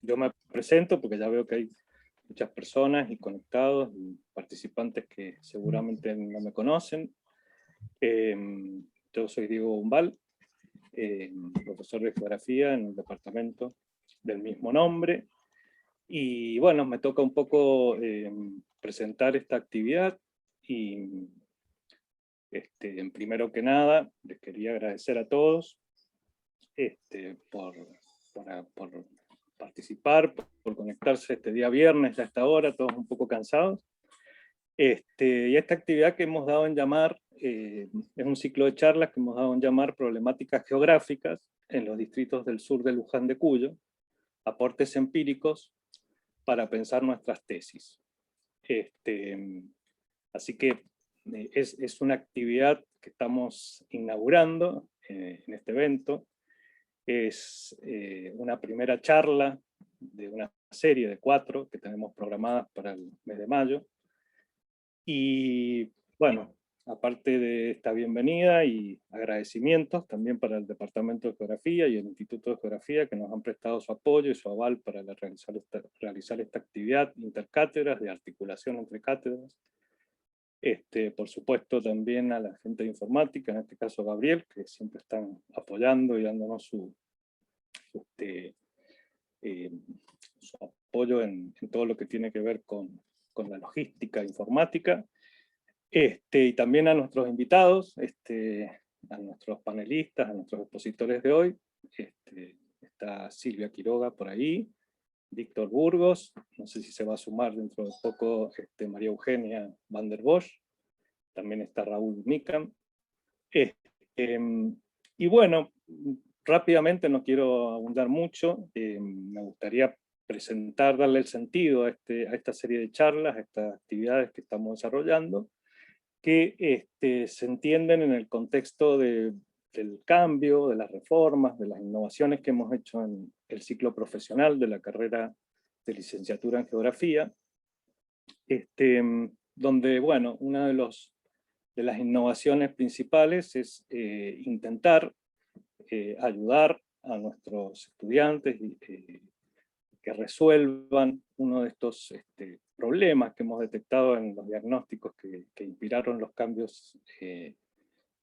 yo me presento porque ya veo que hay muchas personas y conectados y participantes que seguramente no me conocen. Yo soy Diego Umbal, profesor de geografía en el departamento del mismo nombre. Y bueno, me toca un poco presentar esta actividad y primero que nada les quería agradecer a todos por participar, por conectarse este día viernes a esta hora, todos un poco cansados. Y esta actividad que hemos dado en llamar, es un ciclo de charlas que hemos dado en llamar problemáticas geográficas en los distritos del sur de Luján de Cuyo, aportes empíricos para pensar nuestras tesis. Así que es una actividad que estamos inaugurando en este evento. Es una primera charla de una serie de 4 que tenemos programadas para el mes de mayo. Y bueno, aparte de esta bienvenida y agradecimientos también para el Departamento de Geografía y el Instituto de Geografía que nos han prestado su apoyo y su aval para realizar esta actividad intercátedras, de articulación entre cátedras. Por supuesto también a la gente de informática, en este caso Gabriel, que siempre están apoyando y dándonos su apoyo en todo lo que tiene que ver con la logística informática. Y también a nuestros invitados, a nuestros panelistas, a nuestros expositores de hoy. Está Silvia Quiroga por ahí, Víctor Burgos, no sé si se va a sumar dentro de poco María Eugenia van der Bosch, también está Raúl Micam. Y bueno, rápidamente, no quiero abundar mucho, me gustaría presentar, darle el sentido a esta serie de charlas, a estas actividades que estamos desarrollando, que se entienden en el contexto del cambio, de las reformas, de las innovaciones que hemos hecho en el ciclo profesional de la carrera de licenciatura en geografía, donde, bueno, una de las innovaciones principales es intentar ayudar a nuestros estudiantes que resuelvan uno de estos problemas que hemos detectado en los diagnósticos que inspiraron los cambios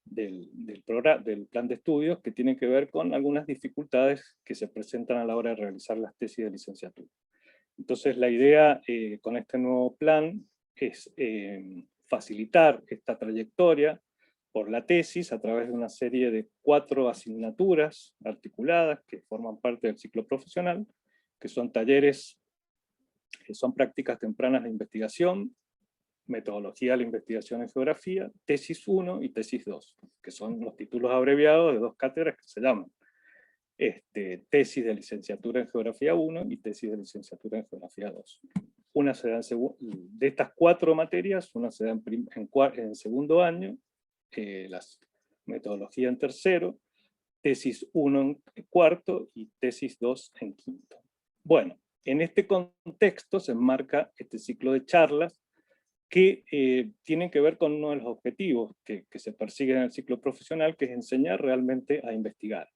del plan de estudios, que tienen que ver con algunas dificultades que se presentan a la hora de realizar las tesis de licenciatura. Entonces la idea con este nuevo plan es facilitar esta trayectoria por la tesis a través de una serie de 4 asignaturas articuladas que forman parte del ciclo profesional, que son talleres, que son prácticas tempranas de investigación, metodología de la investigación en geografía, tesis 1 y tesis 2, que son los títulos abreviados de 2 cátedras que se llaman tesis de licenciatura en geografía 1 y tesis de licenciatura en geografía 2. Una se da de estas 4 materias, una se da en segundo año, las metodología en tercero, tesis 1 en cuarto y tesis 2 en quinto. Bueno, en este contexto se enmarca este ciclo de charlas que tienen que ver con uno de los objetivos que se persiguen en el ciclo profesional, que es enseñar realmente a investigar.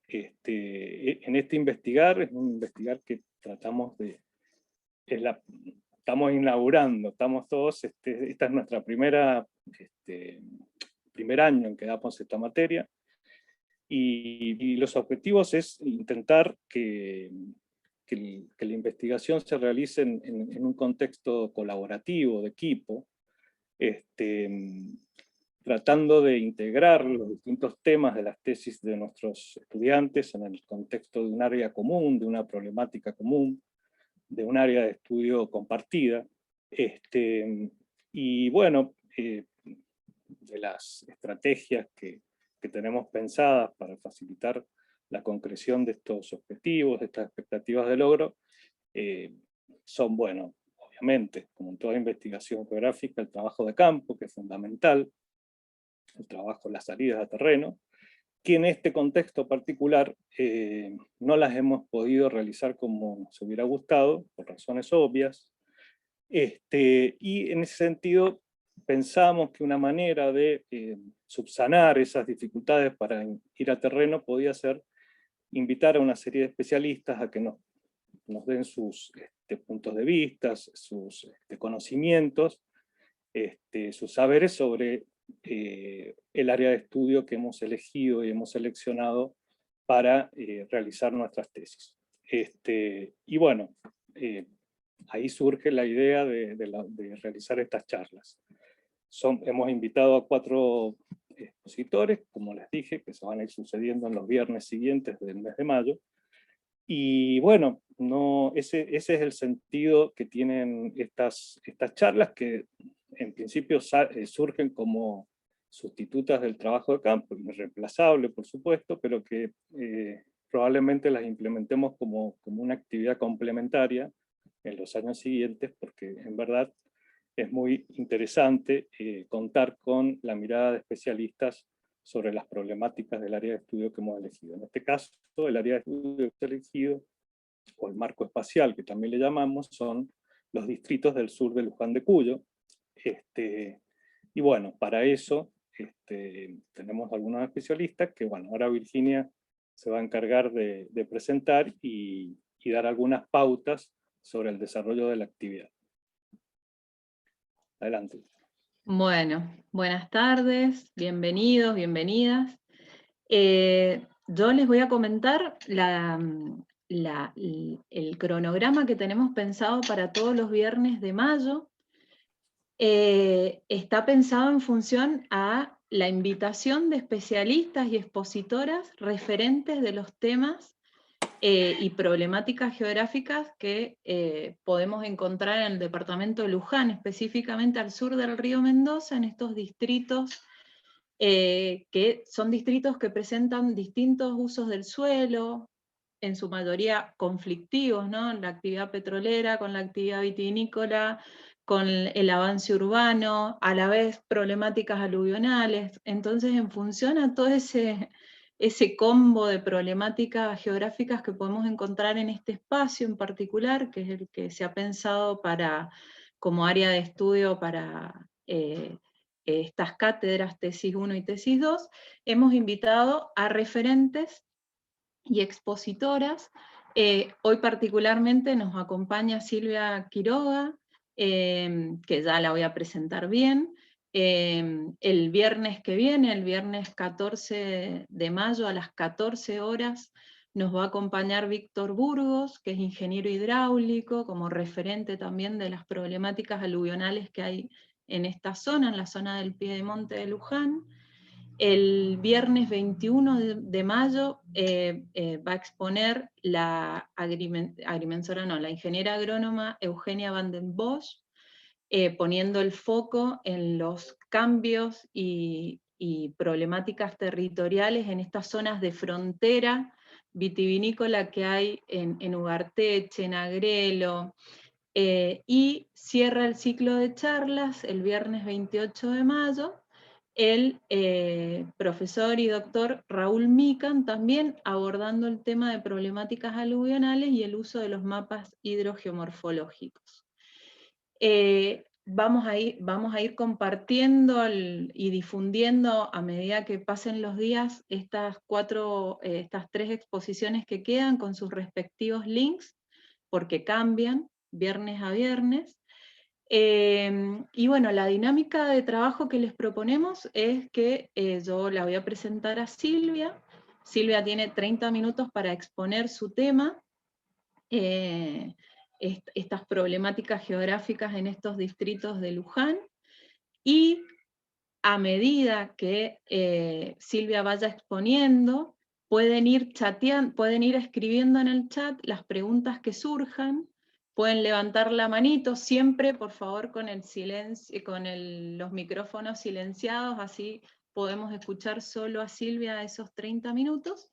En este investigar, es un investigar que tratamos de... estamos inaugurando, estamos todos, esta es nuestra primer año en que damos esta materia, y los objetivos es intentar que la investigación se realice en un contexto colaborativo, de equipo, tratando de integrar los distintos temas de las tesis de nuestros estudiantes en el contexto de un área común, de una problemática común, de un área de estudio compartida. Y bueno, de las estrategias que tenemos pensadas para facilitar la concreción de estos objetivos, de estas expectativas de logro, son, bueno, obviamente, como en toda investigación geográfica, el trabajo de campo, que es fundamental, el trabajo en las salidas a terreno, que en este contexto particular no las hemos podido realizar como se hubiera gustado, por razones obvias, y en ese sentido pensamos que una manera de subsanar esas dificultades para ir a terreno podía ser invitar a una serie de especialistas a que nos nos den sus puntos de vista, sus conocimientos, sus saberes sobre el área de estudio que hemos elegido y hemos seleccionado para realizar nuestras tesis. Y bueno, ahí surge la idea de realizar estas charlas. Hemos invitado a 4 expositores, como les dije, que se van a ir sucediendo en los viernes siguientes del mes de mayo. Y bueno, ese es el sentido que tienen estas charlas, que en principio surgen como sustitutas del trabajo de campo, irreemplazable por supuesto, pero que probablemente las implementemos como una actividad complementaria en los años siguientes, porque en verdad es muy interesante contar con la mirada de especialistas sobre las problemáticas del área de estudio que hemos elegido. En este caso, el área de estudio que hemos elegido, o el marco espacial que también le llamamos, son los distritos del sur de Luján de Cuyo. Y bueno, para eso tenemos algunos especialistas que, bueno, ahora Virginia se va a encargar de presentar y dar algunas pautas sobre el desarrollo de la actividad. Adelante. Bueno, buenas tardes, bienvenidos, bienvenidas. Yo les voy a comentar el cronograma que tenemos pensado para todos los viernes de mayo. Está pensado en función a la invitación de especialistas y expositoras referentes de los temas y problemáticas geográficas que podemos encontrar en el departamento de Luján, específicamente al sur del río Mendoza, en estos distritos, que son distritos que presentan distintos usos del suelo, en su mayoría conflictivos, ¿no? La actividad petrolera con la actividad vitivinícola, con el avance urbano, a la vez problemáticas aluvionales. Entonces, en función a todo ese combo de problemáticas geográficas que podemos encontrar en este espacio en particular, que es el que se ha pensado como área de estudio para estas cátedras, tesis 1 y tesis 2, hemos invitado a referentes y expositoras. Hoy particularmente nos acompaña Silvia Quiroga, que ya la voy a presentar bien. El viernes que viene, el viernes 14 de mayo a las 14 horas, nos va a acompañar Víctor Burgos, que es ingeniero hidráulico, como referente también de las problemáticas aluvionales que hay en esta zona, en la zona del Piedemonte de Luján. El viernes 21 de mayo va a exponer la la ingeniera agrónoma Eugenia van den Bosch, poniendo el foco en los cambios y problemáticas territoriales en estas zonas de frontera vitivinícola que hay en Ugarteche, en Agrelo, y cierra el ciclo de charlas el viernes 28 de mayo, el profesor y doctor Raúl Mican, también abordando el tema de problemáticas aluvionales y el uso de los mapas hidrogeomorfológicos. Vamos a ir compartiendo y difundiendo a medida que pasen los días estas 3 exposiciones que quedan con sus respectivos links, porque cambian viernes a viernes. Y bueno, la dinámica de trabajo que les proponemos es que yo la voy a presentar a Silvia. Silvia tiene 30 minutos para exponer su tema, estas problemáticas geográficas en estos distritos de Luján, y a medida que Silvia vaya exponiendo, pueden ir escribiendo en el chat las preguntas que surjan. Pueden levantar la manito, siempre por favor con el silencio, con los micrófonos silenciados, así podemos escuchar solo a Silvia esos 30 minutos.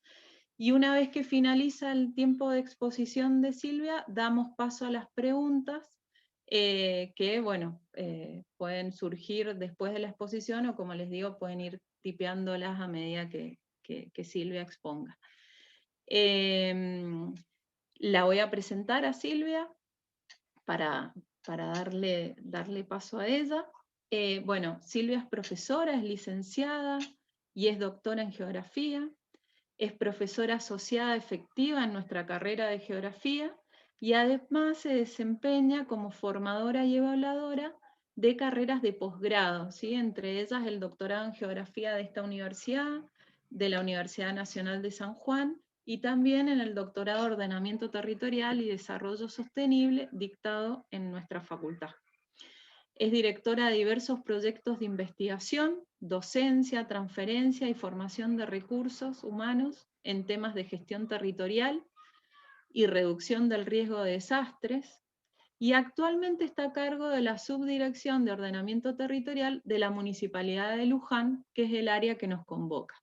Y una vez que finaliza el tiempo de exposición de Silvia, damos paso a las preguntas que, bueno, pueden surgir después de la exposición, o como les digo, pueden ir tipeándolas a medida que Silvia exponga. La voy a presentar a Silvia para darle paso a ella. Bueno, Silvia es profesora, es licenciada y es doctora en geografía. Es profesora asociada efectiva en nuestra carrera de geografía. y además se desempeña como formadora y evaluadora de carreras de posgrado, ¿sí? Entre ellas el doctorado en Geografía de esta universidad, de la Universidad Nacional de San Juan, y también en el doctorado de Ordenamiento Territorial y Desarrollo Sostenible dictado en nuestra facultad. Es directora de diversos proyectos de investigación, docencia, transferencia y formación de recursos humanos en temas de gestión territorial y reducción del riesgo de desastres, y actualmente está a cargo de la Subdirección de Ordenamiento Territorial de la Municipalidad de Luján, que es el área que nos convoca.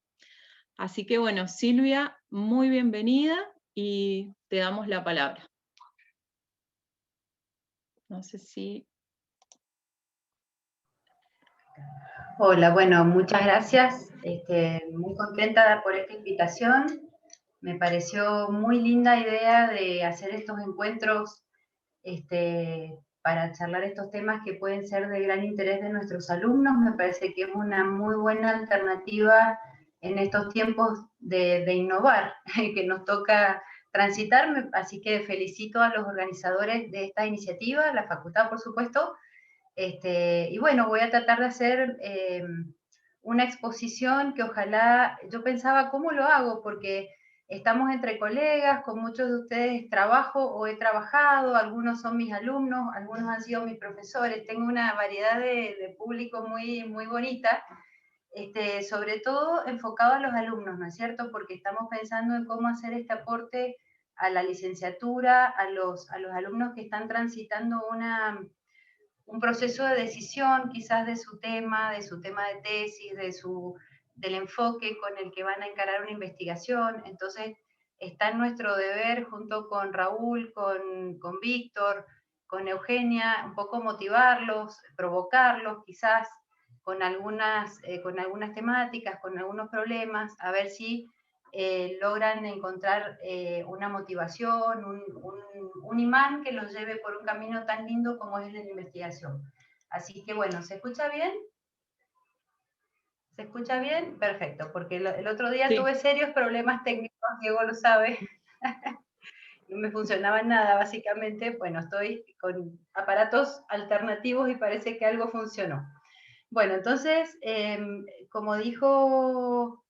Así que bueno, Silvia, muy bienvenida y te damos la palabra. No sé si... Hola, bueno, muchas gracias. Muy contenta por esta invitación. Me pareció muy linda idea de hacer estos encuentros para charlar estos temas que pueden ser de gran interés de nuestros alumnos. Me parece que es una muy buena alternativa en estos tiempos de innovar que nos toca transitar. Así que felicito a los organizadores de esta iniciativa, la facultad, por supuesto. Y bueno, voy a tratar de hacer una exposición que ojalá, yo pensaba, ¿cómo lo hago? Porque estamos entre colegas, con muchos de ustedes trabajo o he trabajado, algunos son mis alumnos, algunos han sido mis profesores, tengo una variedad de público muy, muy bonita, sobre todo enfocado a los alumnos, ¿no es cierto? Porque estamos pensando en cómo hacer este aporte a la licenciatura, a los alumnos que están transitando un proceso de decisión quizás de su tema de tesis, del enfoque con el que van a encarar una investigación. Entonces, está en nuestro deber, junto con Raúl, con Víctor, con Eugenia, un poco motivarlos, provocarlos quizás con algunas temáticas, con algunos problemas, a ver si logran encontrar una motivación, un imán que los lleve por un camino tan lindo como es la investigación. Así que bueno, ¿se escucha bien? ¿Se escucha bien? Perfecto, porque el otro día tuve serios problemas técnicos, Diego lo sabe. No me funcionaba nada, básicamente. Bueno, estoy con aparatos alternativos y parece que algo funcionó. Bueno, entonces, como dijo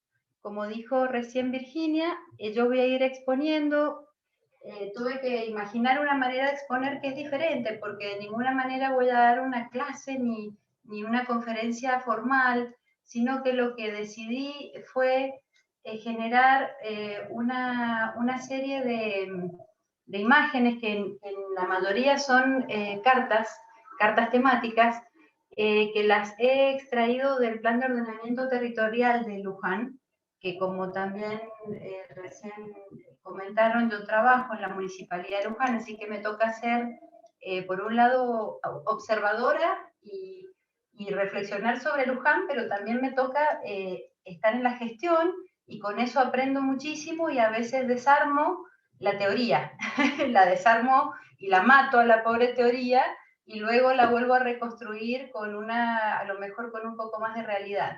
recién Virginia, yo voy a ir exponiendo. Tuve que imaginar una manera de exponer que es diferente, porque de ninguna manera voy a dar una clase ni una conferencia formal, sino que lo que decidí fue generar una serie de imágenes que en la mayoría son cartas temáticas, que las he extraído del Plan de Ordenamiento Territorial de Luján, que como también recién comentaron, yo trabajo en la Municipalidad de Luján, así que me toca ser, por un lado, observadora y reflexionar sobre Luján, pero también me toca estar en la gestión, y con eso aprendo muchísimo y a veces desarmo la teoría, la desarmo y la mato a la pobre teoría, y luego la vuelvo a reconstruir a lo mejor con un poco más de realidad.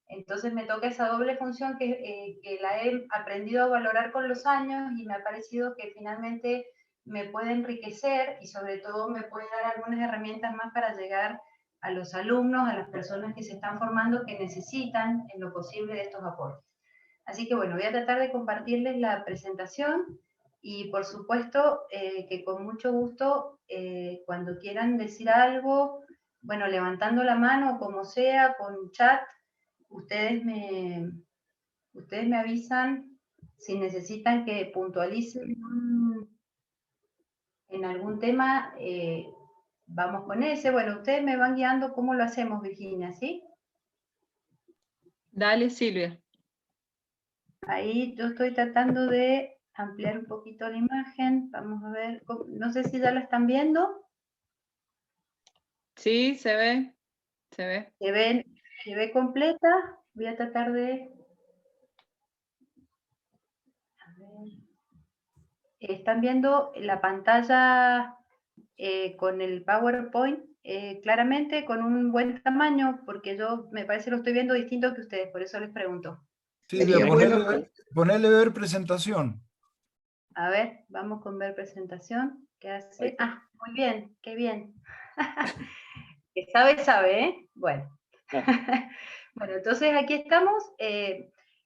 Entonces me toca esa doble función que la he aprendido a valorar con los años, y me ha parecido que finalmente me puede enriquecer y sobre todo me puede dar algunas herramientas más para llegar a los alumnos, a las personas que se están formando, que necesitan en lo posible de estos aportes. Así que bueno, voy a tratar de compartirles la presentación, y por supuesto que con mucho gusto, cuando quieran decir algo, bueno, levantando la mano o como sea, con chat, ustedes me avisan si necesitan que puntualice en algún tema. Vamos con ese. Bueno, ustedes me van guiando cómo lo hacemos, Virginia, ¿sí? Dale, Silvia. Ahí yo estoy tratando de ampliar un poquito la imagen. Vamos a ver, no sé si ya la están viendo. Sí, se ve, se ve. Se ve completa. Voy a tratar de... A ver. Están viendo la pantalla con el PowerPoint claramente, con un buen tamaño, porque yo me parece lo estoy viendo distinto que ustedes, por eso les pregunto. Silvia, ponerle ver presentación. A ver, vamos con ver presentación. ¿Qué hace? Ah, muy bien, qué bien. Que sabe, ¿eh? Bueno. Bueno, entonces aquí estamos.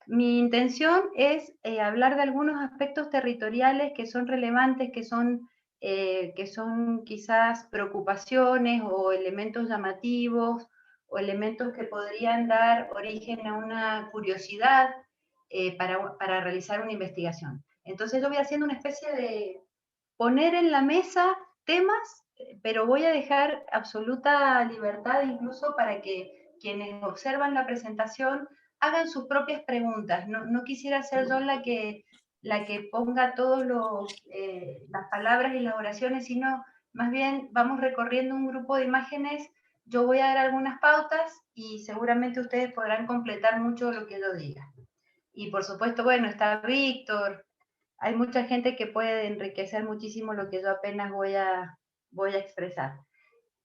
Mi intención es hablar de algunos aspectos territoriales que son relevantes, que son quizás preocupaciones o elementos llamativos o elementos que podrían dar origen a una curiosidad para realizar una investigación. Entonces yo voy haciendo una especie de poner en la mesa temas, pero voy a dejar absoluta libertad incluso para que quienes observan la presentación hagan sus propias preguntas. No quisiera ser yo la que ponga todas las palabras y las oraciones, sino más bien vamos recorriendo un grupo de imágenes. Yo voy a dar algunas pautas y seguramente ustedes podrán completar mucho lo que yo diga. Y por supuesto, bueno, está Víctor, hay mucha gente que puede enriquecer muchísimo lo que yo apenas voy a expresar.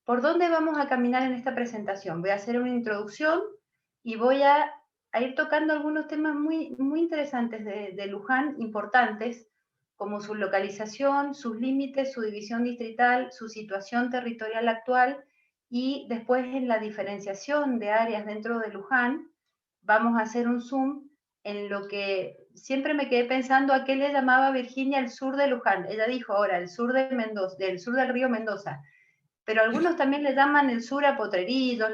¿Por dónde vamos a caminar en esta presentación? Voy a hacer una introducción y voy a ir tocando algunos temas muy interesantes de Luján, importantes, como su localización, sus límites, su división distrital, su situación territorial actual, y después en la diferenciación de áreas dentro de Luján, vamos a hacer un zoom en lo que siempre me quedé pensando a qué le llamaba Virginia el sur de Luján. Ella dijo ahora el sur de Mendoza, del sur del río Mendoza, pero algunos también le llaman el sur a Potrerillo,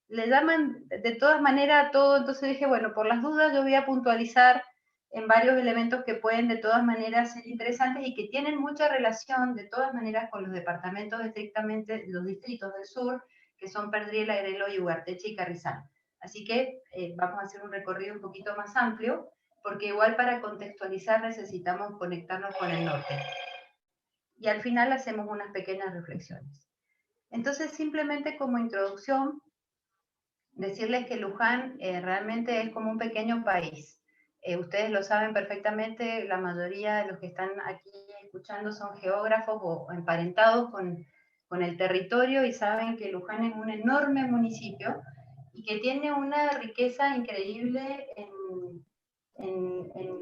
le llaman de todas maneras todo. Entonces dije, bueno, por las dudas yo voy a puntualizar en varios elementos que pueden de todas maneras ser interesantes y que tienen mucha relación de todas maneras con los departamentos estrictamente, los distritos del sur, que son Perdriel, Agrelo, Ugarteche y Carrizal. Así que vamos a hacer un recorrido un poquito más amplio, porque igual para contextualizar necesitamos conectarnos con el norte. Y al final hacemos unas pequeñas reflexiones. Entonces, simplemente como introducción, decirles que Luján realmente es como un pequeño país. Ustedes lo saben perfectamente, la mayoría de los que están aquí escuchando son geógrafos o emparentados con el territorio y saben que Luján es un enorme municipio y que tiene una riqueza increíble en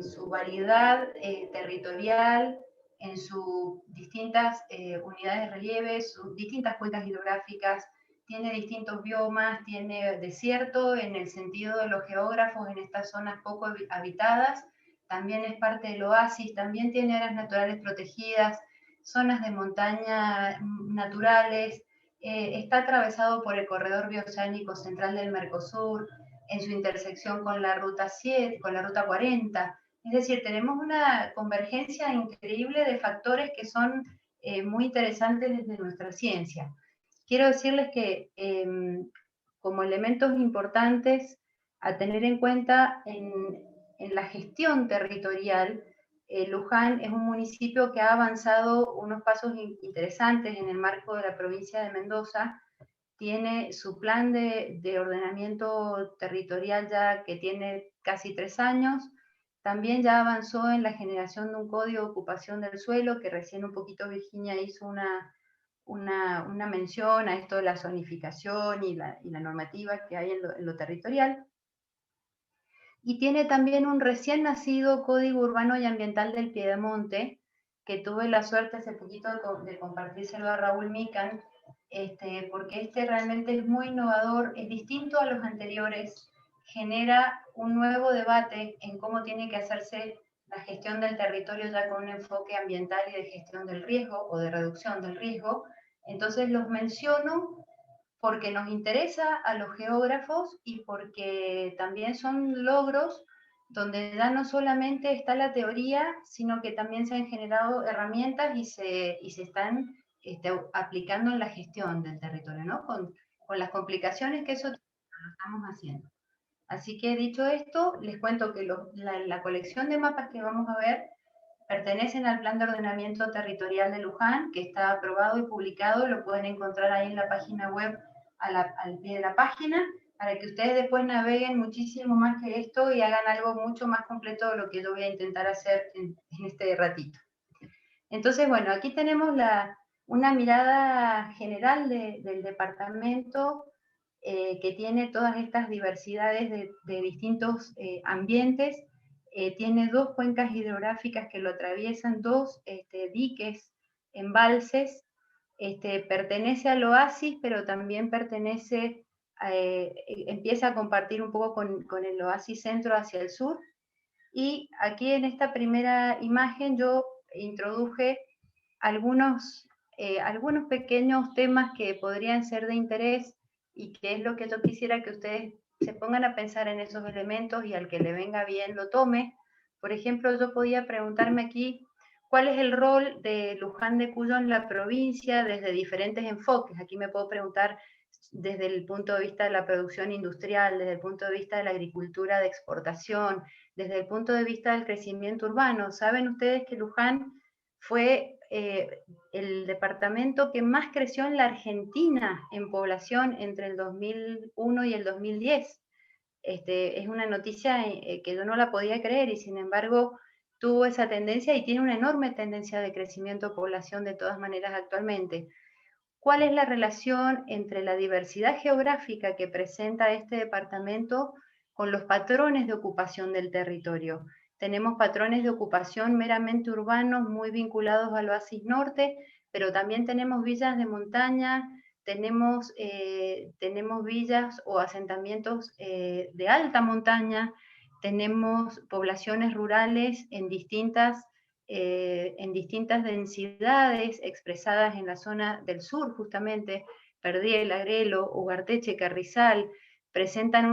su variedad territorial, en sus distintas unidades de relieve, sus distintas cuencas hidrográficas, tiene distintos biomas, tiene desierto en el sentido de los geógrafos en estas zonas poco habitadas, también es parte del oasis, también tiene áreas naturales protegidas, zonas de montaña naturales, está atravesado por el corredor bioceánico central del Mercosur, en su intersección con la ruta 7, con la ruta 40. Es decir, tenemos una convergencia increíble de factores que son muy interesantes desde nuestra ciencia. Quiero decirles que como elementos importantes a tener en cuenta en la gestión territorial, Luján es un municipio que ha avanzado unos pasos interesantes en el marco de la provincia de Mendoza. Tiene su plan de ordenamiento territorial ya que tiene casi 3 años. También ya avanzó en la generación de un código de ocupación del suelo, que recién un poquito Virginia hizo una mención a esto de la zonificación y la normativa que hay en lo territorial. Y tiene también un recién nacido Código Urbano y Ambiental del Piedemonte, que tuve la suerte hace poquito de compartírselo a Raúl Mican, porque realmente es muy innovador, es distinto a los anteriores, genera un nuevo debate en cómo tiene que hacerse la gestión del territorio ya con un enfoque ambiental y de gestión del riesgo o de reducción del riesgo. Entonces los menciono porque nos interesa a los geógrafos y porque también son logros donde ya no solamente está la teoría, sino que también se han generado herramientas y se están aplicando en la gestión del territorio, ¿no? Con las complicaciones que eso lo estamos haciendo. Así que dicho esto, les cuento que la colección de mapas que vamos a ver pertenecen al Plan de Ordenamiento Territorial de Luján, que está aprobado y publicado, lo pueden encontrar ahí en la página web, al pie de la página, para que ustedes después naveguen muchísimo más que esto y hagan algo mucho más completo de lo que yo voy a intentar hacer en este ratito. Entonces, bueno, aquí tenemos una mirada general del departamento que tiene todas estas diversidades de distintos ambientes. Tiene 2 cuencas hidrográficas que lo atraviesan, 2 diques embalses, pertenece al oasis, pero también pertenece, empieza a compartir un poco con el oasis centro hacia el sur. Y aquí en esta primera imagen yo introduje algunos pequeños temas que podrían ser de interés y que es lo que yo quisiera que ustedes se pongan a pensar en esos elementos y al que le venga bien lo tome. Por ejemplo, yo podía preguntarme aquí cuál es el rol de Luján de Cuyo en la provincia desde diferentes enfoques. Aquí me puedo preguntar desde el punto de vista de la producción industrial, desde el punto de vista de la agricultura de exportación, desde el punto de vista del crecimiento urbano. Saben ustedes que Luján fue el departamento que más creció en la Argentina en población entre el 2001 y el 2010. Es una noticia que yo no la podía creer y sin embargo tuvo esa tendencia y tiene una enorme tendencia de crecimiento de población de todas maneras actualmente. ¿Cuál es la relación entre la diversidad geográfica que presenta este departamento con los patrones de ocupación del territorio? Tenemos patrones de ocupación meramente urbanos muy vinculados al oasis norte, pero también tenemos villas de montaña, tenemos villas o asentamientos de alta montaña, tenemos poblaciones rurales en distintas densidades expresadas en la zona del sur, justamente, Perdiel, Agrelo, Ugarteche, Carrizal, presentan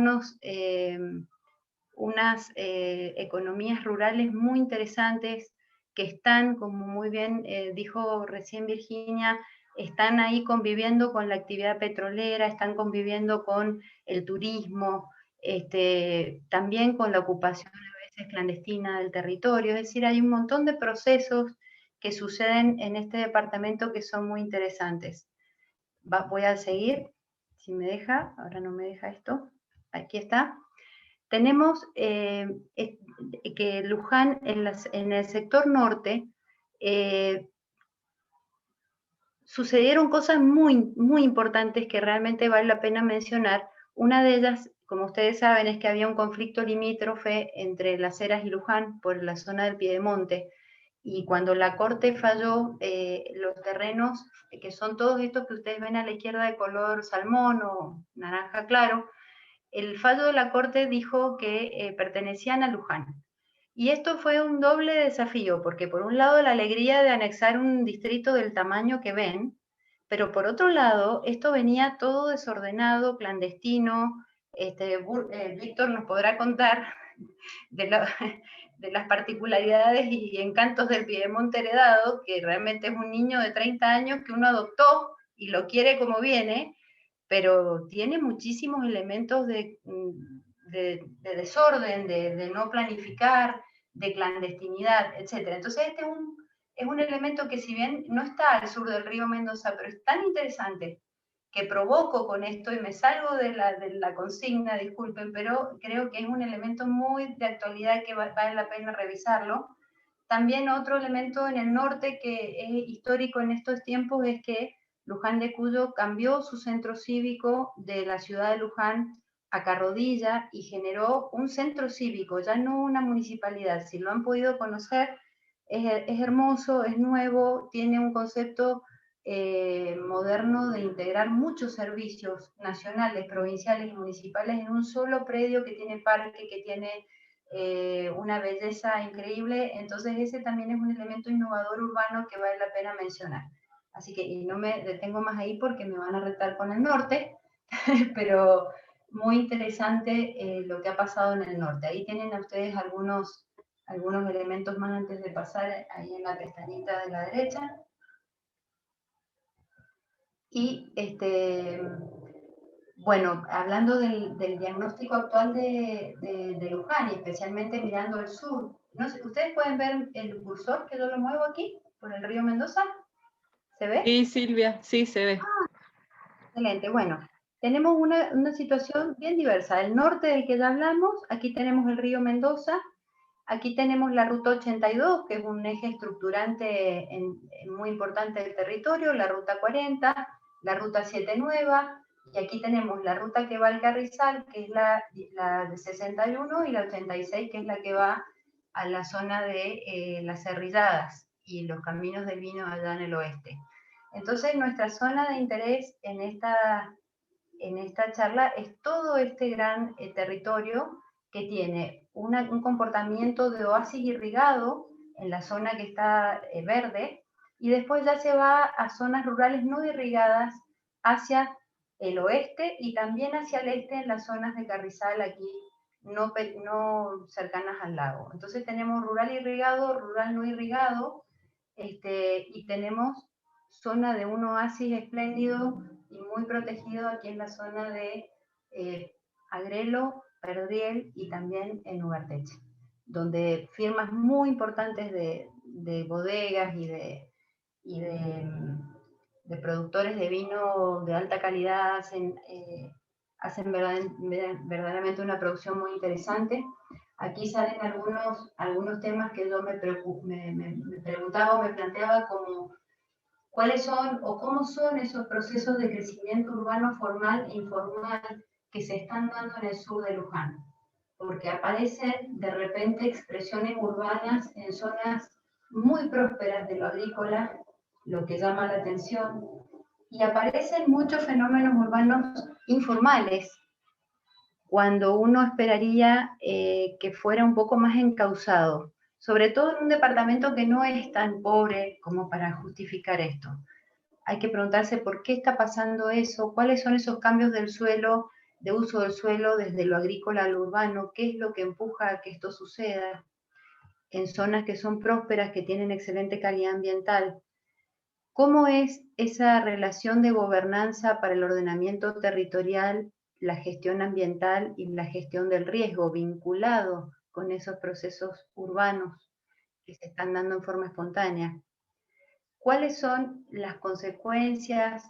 unas economías rurales muy interesantes que están, como muy bien dijo recién Virginia, están ahí conviviendo con la actividad petrolera, están conviviendo con el turismo, también con la ocupación clandestina del territorio, es decir, hay un montón de procesos que suceden en este departamento que son muy interesantes. Voy a seguir, si me deja, ahora no me deja esto, aquí está. Tenemos que Luján en el sector norte sucedieron cosas muy, muy importantes que realmente vale la pena mencionar. Una de ellas, como ustedes saben, es que había un conflicto limítrofe entre Las Heras y Luján por la zona del Piedemonte. Y cuando la Corte falló, los terrenos, que son todos estos que ustedes ven a la izquierda de color salmón o naranja claro, el fallo de la Corte dijo que pertenecían a Luján. Y esto fue un doble desafío, porque por un lado la alegría de anexar un distrito del tamaño que ven, pero por otro lado esto venía todo desordenado, clandestino. Víctor nos podrá contar de las particularidades y encantos del Piedemonte heredado, que realmente es un niño de 30 años que uno adoptó y lo quiere como viene, pero tiene muchísimos elementos de desorden, de no planificar, de clandestinidad, etc. Entonces este es un elemento que si bien no está al sur del río Mendoza, pero es tan interesante que provoco con esto y me salgo de la consigna, disculpen, pero creo que es un elemento muy de actualidad que vale la pena revisarlo. También otro elemento en el norte que es histórico en estos tiempos es que Luján de Cuyo cambió su centro cívico de la ciudad de Luján a Carrodilla y generó un centro cívico, ya no una municipalidad. Si lo han podido conocer, es hermoso, es nuevo, tiene un concepto moderno de integrar muchos servicios nacionales, provinciales y municipales en un solo predio que tiene parque, que tiene una belleza increíble. Entonces ese también es un elemento innovador urbano que vale la pena mencionar. Así que, y no me detengo más ahí porque me van a retar con el norte, pero muy interesante lo que ha pasado en el norte. Ahí tienen a ustedes algunos elementos más antes de pasar ahí en la pestañita de la derecha. Y bueno, hablando del diagnóstico actual de Luján, y especialmente mirando el sur, no sé, ¿ustedes pueden ver el cursor que yo lo muevo aquí, por el río Mendoza? ¿Se ve? Sí, Silvia, sí, se ve. Excelente, bueno, tenemos una situación bien diversa. El norte del que ya hablamos, aquí tenemos el río Mendoza, aquí tenemos la ruta 82, que es un eje estructurante muy importante del territorio, la ruta 40, la ruta 7 nueva, y aquí tenemos la ruta que va al Carrizal, que es la de 61, y la 86, que es la que va a la zona de las Cerrilladas. y los caminos del vino allá en el oeste. Entonces nuestra zona de interés en esta charla es todo este gran territorio que tiene un comportamiento de oasis irrigado en la zona que está verde, y después ya se va a zonas rurales no irrigadas hacia el oeste y también hacia el este en las zonas de Carrizal, aquí no cercanas al lago. Entonces tenemos rural irrigado, rural no irrigado, y tenemos zona de un oasis espléndido y muy protegido aquí en la zona de Agrelo, Perdriel y también en Ugarteche, donde firmas muy importantes de bodegas y de productores de vino de alta calidad hacen verdaderamente una producción muy interesante. Aquí salen algunos temas que yo me preguntaba o me planteaba, como cuáles son o cómo son esos procesos de crecimiento urbano formal e informal que se están dando en el sur de Luján, porque aparecen de repente expresiones urbanas en zonas muy prósperas de lo agrícola, lo que llama la atención, y aparecen muchos fenómenos urbanos informales, cuando uno esperaría que fuera un poco más encauzado, sobre todo en un departamento que no es tan pobre como para justificar esto. Hay que preguntarse por qué está pasando eso, cuáles son esos cambios del suelo, de uso del suelo desde lo agrícola a lo urbano, qué es lo que empuja a que esto suceda en zonas que son prósperas, que tienen excelente calidad ambiental. ¿Cómo es esa relación de gobernanza para el ordenamiento territorial, la gestión ambiental y la gestión del riesgo vinculado con esos procesos urbanos que se están dando en forma espontánea? ¿Cuáles son las consecuencias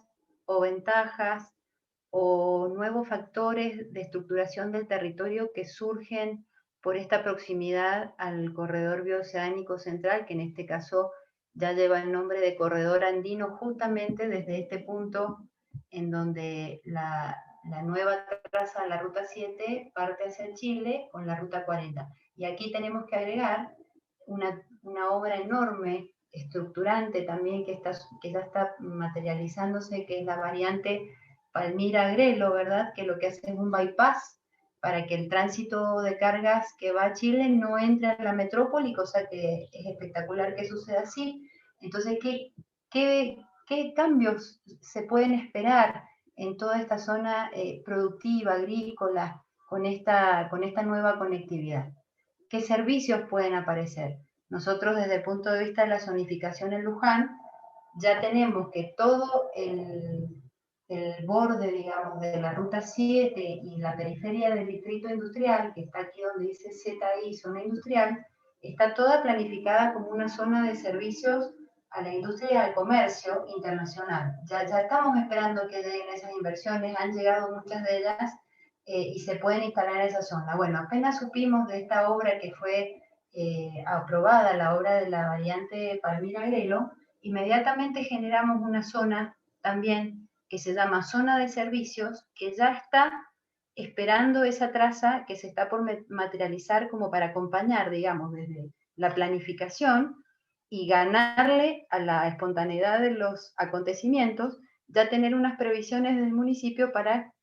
o ventajas o nuevos factores de estructuración del territorio que surgen por esta proximidad al corredor bioceánico central, que en este caso ya lleva el nombre de corredor andino, justamente desde este punto en donde la nueva traza, la ruta 7, parte hacia Chile con la ruta 40? Y aquí tenemos que agregar una obra enorme, estructurante también, que ya está materializándose, que es la variante Palmira-Agrelo, ¿verdad? Que lo que hace es un bypass para que el tránsito de cargas que va a Chile no entre a la metrópoli, cosa que es espectacular que suceda así. Entonces, ¿qué cambios se pueden esperar en toda esta zona productiva, agrícola, con esta nueva conectividad? ¿Qué servicios pueden aparecer? Nosotros, desde el punto de vista de la zonificación en Luján, ya tenemos que todo el borde, digamos, de la ruta 7 y la periferia del distrito industrial, que está aquí donde dice ZI, zona industrial, está toda planificada como una zona de servicios a la industria y al comercio internacional. Ya estamos esperando que lleguen esas inversiones, han llegado muchas de ellas, y se pueden instalar en esa zona. Bueno, apenas supimos de esta obra que fue aprobada, la obra de la variante Palmira-Agrelo, inmediatamente generamos una zona también que se llama zona de servicios, que ya está esperando esa traza que se está por materializar como para acompañar, digamos, desde la planificación y ganarle a la espontaneidad de los acontecimientos, ya tener unas previsiones del municipio para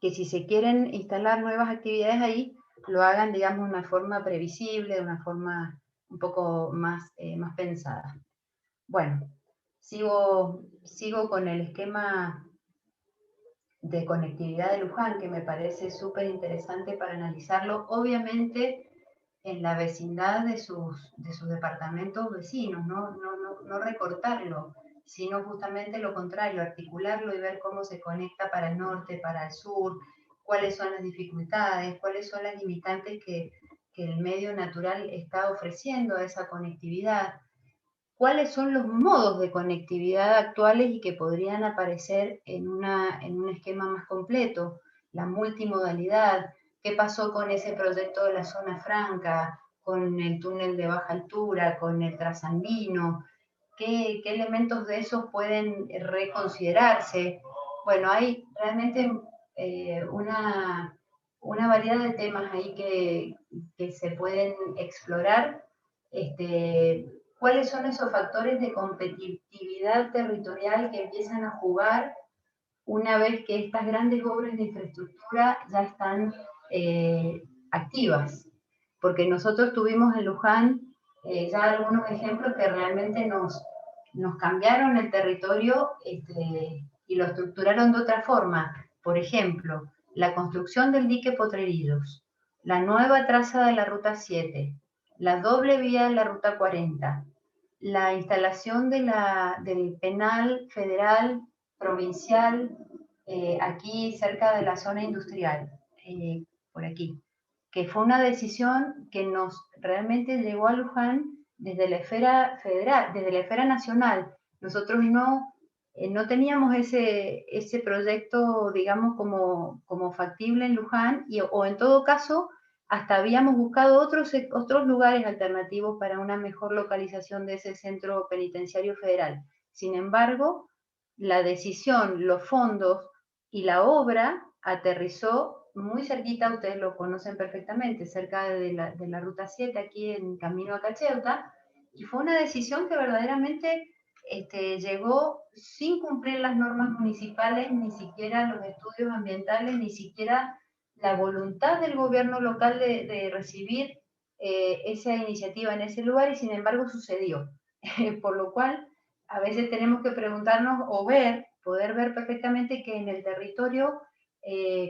que si se quieren instalar nuevas actividades ahí, lo hagan, digamos, de una forma previsible, de una forma un poco más pensada. Bueno, sigo con el esquema de conectividad de Luján, que me parece súper interesante para analizarlo, obviamente en la vecindad de sus departamentos vecinos, no recortarlo, sino justamente lo contrario, articularlo y ver cómo se conecta para el norte, para el sur, cuáles son las dificultades, cuáles son las limitantes que el medio natural está ofreciendo a esa conectividad, cuáles son los modos de conectividad actuales y que podrían aparecer en un esquema más completo, la multimodalidad, qué pasó con ese proyecto de la zona franca, con el túnel de baja altura, con el trasandino, qué elementos de esos pueden reconsiderarse. Bueno, hay realmente una variedad de temas ahí que se pueden explorar. cuáles son esos factores de competitividad territorial que empiezan a jugar una vez que estas grandes obras de infraestructura ya están activas. Porque nosotros tuvimos en Luján ya algunos ejemplos que realmente nos cambiaron el territorio y lo estructuraron de otra forma. Por ejemplo, la construcción del dique Potrerillos, la nueva traza de la Ruta 7, la doble vía de la Ruta 40, la instalación del penal federal provincial aquí cerca de la zona industrial, por aquí, que fue una decisión que nos realmente llegó a Luján desde la esfera federal, desde la esfera nacional. Nosotros no teníamos ese proyecto, digamos, como factible en Luján, o en todo caso, hasta habíamos buscado otros lugares alternativos para una mejor localización de ese centro penitenciario federal. Sin embargo, la decisión, los fondos y la obra aterrizó muy cerquita, ustedes lo conocen perfectamente, cerca de la Ruta 7, aquí en camino a Cacheuta, y fue una decisión que verdaderamente llegó sin cumplir las normas municipales, ni siquiera los estudios ambientales, ni siquiera la voluntad del gobierno local de recibir esa iniciativa en ese lugar, y sin embargo sucedió. Por lo cual, a veces tenemos que preguntarnos o poder ver perfectamente que en el territorio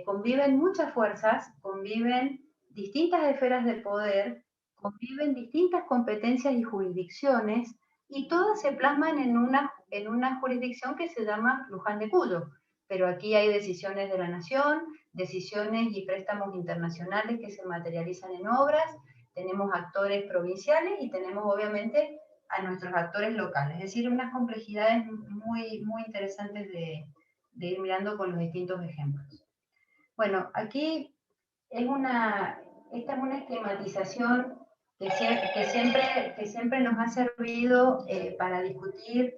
conviven muchas fuerzas, conviven distintas esferas de poder, conviven distintas competencias y jurisdicciones, y todas se plasman en una jurisdicción que se llama Luján de Cuyo. Pero aquí hay decisiones de la nación, decisiones y préstamos internacionales que se materializan en obras, tenemos actores provinciales y tenemos obviamente a nuestros actores locales. Es decir, unas complejidades muy, muy interesantes de ir mirando con los distintos ejemplos. Bueno, aquí esta es una esquematización que siempre nos ha servido para discutir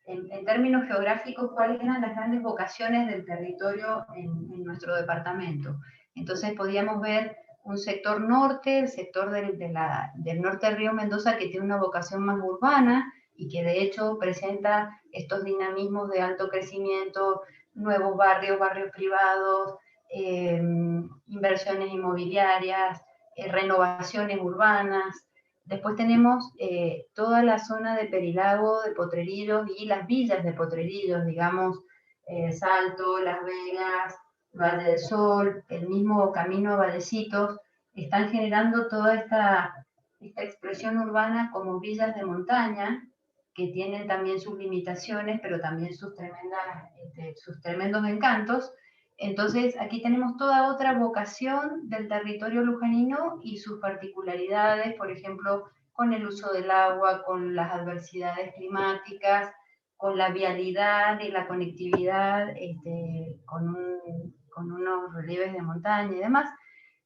en términos geográficos cuáles eran las grandes vocaciones del territorio en nuestro departamento. Entonces podíamos ver un sector norte, el sector del norte del río Mendoza, que tiene una vocación más urbana y que de hecho presenta estos dinamismos de alto crecimiento, nuevos barrios privados, inversiones inmobiliarias, renovaciones urbanas. Después tenemos toda la zona de Perilago, de Potrerillos y las villas de Potrerillos, digamos, Salto, Las Vegas, Valle del Sol, el mismo camino a Vallecitos, están generando toda esta expresión urbana como villas de montaña, que tienen también sus limitaciones, pero también sus tremendos encantos. Entonces, aquí tenemos toda otra vocación del territorio lujanino y sus particularidades, por ejemplo, con el uso del agua, con las adversidades climáticas, con la vialidad y la conectividad, con unos relieves de montaña y demás.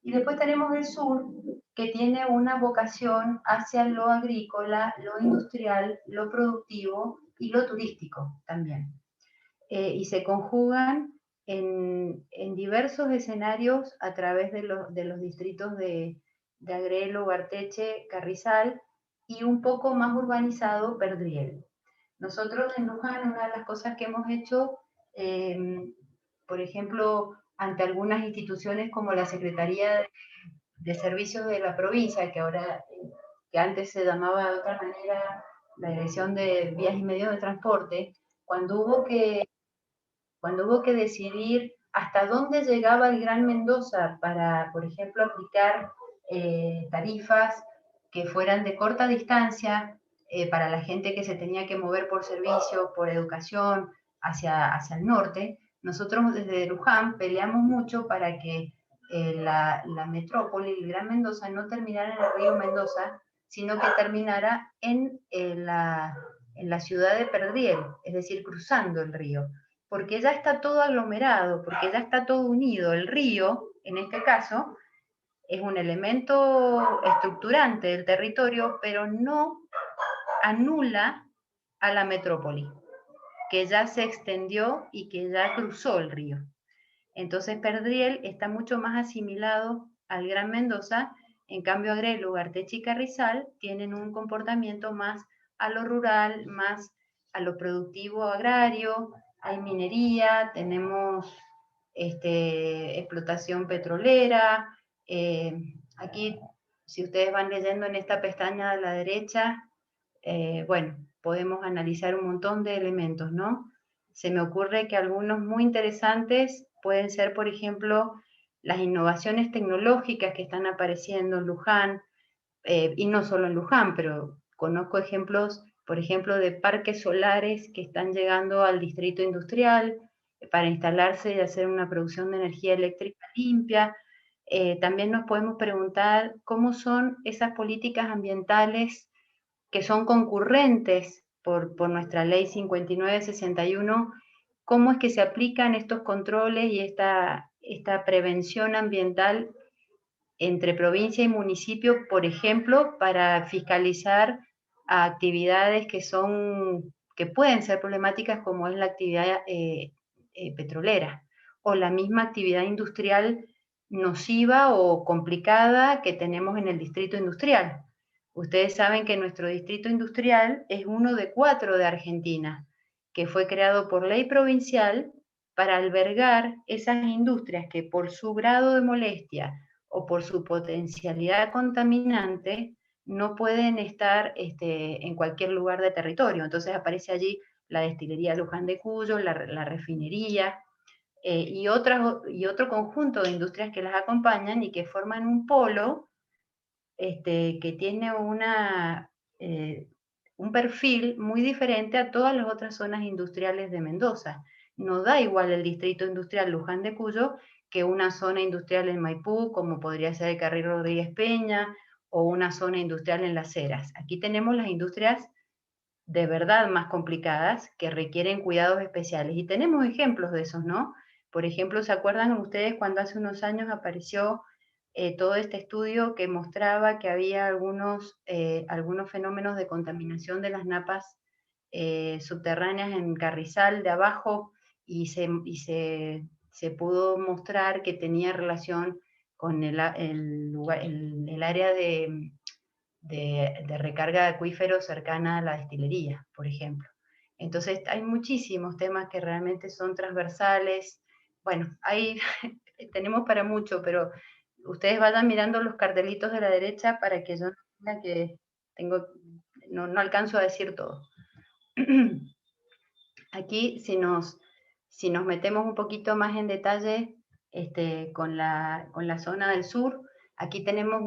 Y después tenemos el sur, que tiene una vocación hacia lo agrícola, lo industrial, lo productivo y lo turístico también. Y se conjugan en diversos escenarios a través de los distritos de Agrelo, Ugarteche, Carrizal y un poco más urbanizado Perdriel. Nosotros en Luján, una de las cosas que hemos hecho, por ejemplo, ante algunas instituciones como la Secretaría de Servicios de la provincia, que antes se llamaba de otra manera la Dirección de Vías y Medios de Transporte, cuando hubo que decidir hasta dónde llegaba el Gran Mendoza para, por ejemplo, aplicar tarifas que fueran de corta distancia para la gente que se tenía que mover por servicio, por educación, hacia el norte, nosotros desde Luján peleamos mucho para que la metrópoli, el Gran Mendoza, no terminara en el río Mendoza, sino que terminara en la ciudad de Perdriel, es decir, cruzando el río, porque ya está todo aglomerado, porque ya está todo unido. El río, en este caso, es un elemento estructurante del territorio, pero no anula a la metrópoli, que ya se extendió y que ya cruzó el río. Entonces Perdriel está mucho más asimilado al Gran Mendoza En cambio, Agrelo, Ugarteche y Carrizal tienen un comportamiento más a lo rural, más a lo productivo agrario, hay minería, tenemos explotación petrolera. Aquí, si ustedes van leyendo en esta pestaña a la derecha, bueno, podemos analizar un montón de elementos, ¿no? Se me ocurre que algunos muy interesantes pueden ser, por ejemplo, las innovaciones tecnológicas que están apareciendo en Luján, y no solo en Luján, pero conozco ejemplos, por ejemplo, de parques solares que están llegando al distrito industrial para instalarse y hacer una producción de energía eléctrica limpia. También nos podemos preguntar cómo son esas políticas ambientales que son concurrentes por nuestra ley 5961, cómo es que se aplican estos controles y esta prevención ambiental entre provincia y municipio, por ejemplo, para fiscalizar a actividades que pueden ser problemáticas, como es la actividad petrolera, o la misma actividad industrial nociva o complicada que tenemos en el distrito industrial. Ustedes saben que nuestro distrito industrial es uno de 4 de Argentina, que fue creado por ley provincial para albergar esas industrias que por su grado de molestia o por su potencialidad contaminante no pueden estar en cualquier lugar de territorio. Entonces aparece allí la destilería Luján de Cuyo, la refinería, y otro conjunto de industrias que las acompañan y que forman un polo que tiene un perfil muy diferente a todas las otras zonas industriales de Mendoza. No da igual el distrito industrial Luján de Cuyo que una zona industrial en Maipú, como podría ser el Carril Rodríguez Peña, o una zona industrial en Las Heras. Aquí tenemos las industrias de verdad más complicadas que requieren cuidados especiales. Y tenemos ejemplos de esos, ¿no? Por ejemplo, ¿se acuerdan ustedes cuando hace unos años apareció todo este estudio que mostraba que había algunos fenómenos de contaminación de las napas subterráneas en Carrizal de abajo, y se pudo mostrar que tenía relación con el área de recarga de acuíferos cercana a la destilería, por ejemplo? Entonces hay muchísimos temas que realmente son transversales. Bueno, ahí tenemos para mucho, pero ustedes vayan mirando los cartelitos de la derecha para que yo no diga que no alcanzo a decir todo. Aquí, si nos metemos un poquito más en detalle con la zona del sur, aquí tenemos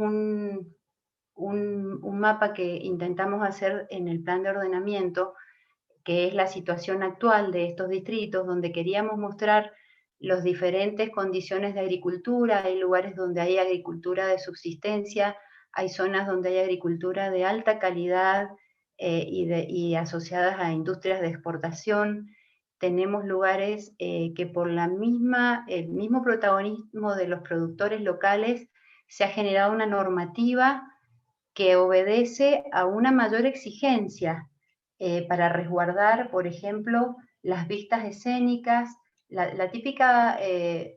un mapa que intentamos hacer en el plan de ordenamiento, que es la situación actual de estos distritos, donde queríamos mostrar las diferentes condiciones de agricultura. Hay lugares donde hay agricultura de subsistencia, hay zonas donde hay agricultura de alta calidad y asociadas a industrias de exportación. Tenemos lugares que por el mismo protagonismo de los productores locales se ha generado una normativa que obedece a una mayor exigencia para resguardar, por ejemplo, las vistas escénicas. La típica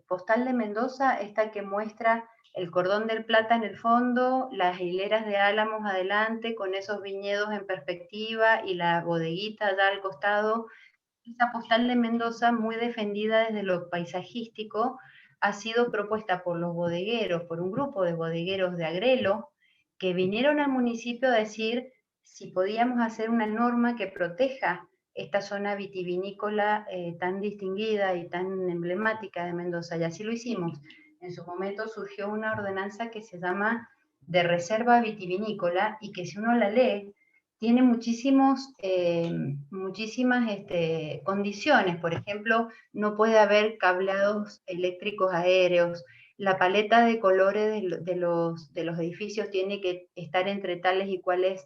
postal de Mendoza, esta que muestra el Cordón del Plata en el fondo, las hileras de álamos adelante con esos viñedos en perspectiva y la bodeguita allá al costado. Esa postal de Mendoza, muy defendida desde lo paisajístico, ha sido propuesta por los bodegueros, por un grupo de bodegueros de Agrelo, que vinieron al municipio a decir si podíamos hacer una norma que proteja esta zona vitivinícola tan distinguida y tan emblemática de Mendoza, y así lo hicimos. En su momento surgió una ordenanza que se llama de reserva vitivinícola, y que si uno la lee, tiene muchísimas condiciones. Por ejemplo, no puede haber cableados eléctricos aéreos, la paleta de colores de los edificios tiene que estar entre tales y cuales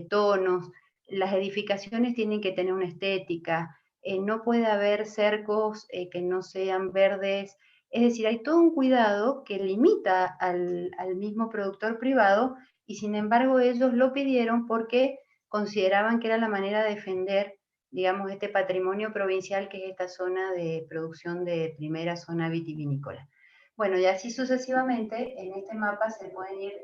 tonos, las edificaciones tienen que tener una estética, no puede haber cercos que no sean verdes. Es decir, hay todo un cuidado que limita al mismo productor privado, y sin embargo ellos lo pidieron porque consideraban que era la manera de defender, digamos, este patrimonio provincial que es esta zona de producción de primera zona vitivinícola. Bueno, y así sucesivamente, en este mapa se pueden ir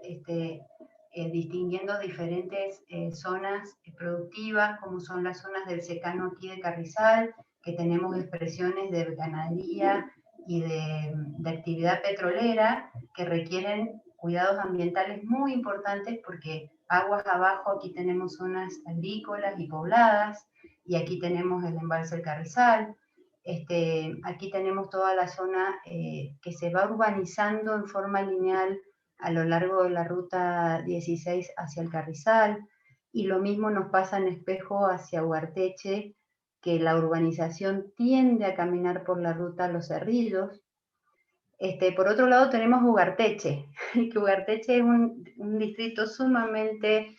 distinguiendo diferentes zonas productivas, como son las zonas del secano aquí de Carrizal, que tenemos expresiones de ganadería y de actividad petrolera que requieren cuidados ambientales muy importantes, porque aguas abajo aquí tenemos zonas agrícolas y pobladas, y aquí tenemos el embalse del Carrizal. Aquí tenemos toda la zona que se va urbanizando en forma lineal a lo largo de la ruta 16 hacia el Carrizal, y lo mismo nos pasa en Espejo hacia Ugarteche, que la urbanización tiende a caminar por la ruta Los Cerrillos. Por otro lado tenemos Ugarteche, que Ugarteche es un distrito sumamente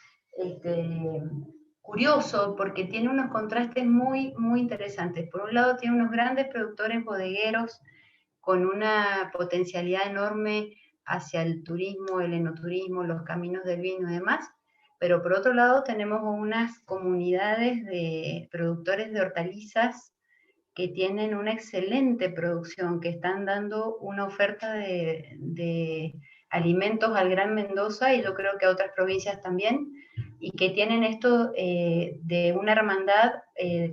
curioso, porque tiene unos contrastes muy, muy interesantes. Por un lado tiene unos grandes productores bodegueros con una potencialidad enorme hacia el turismo, el enoturismo, los caminos del vino y demás, pero por otro lado tenemos unas comunidades de productores de hortalizas que tienen una excelente producción, que están dando una oferta de alimentos al Gran Mendoza, y yo creo que a otras provincias también, y que tienen esto de una hermandad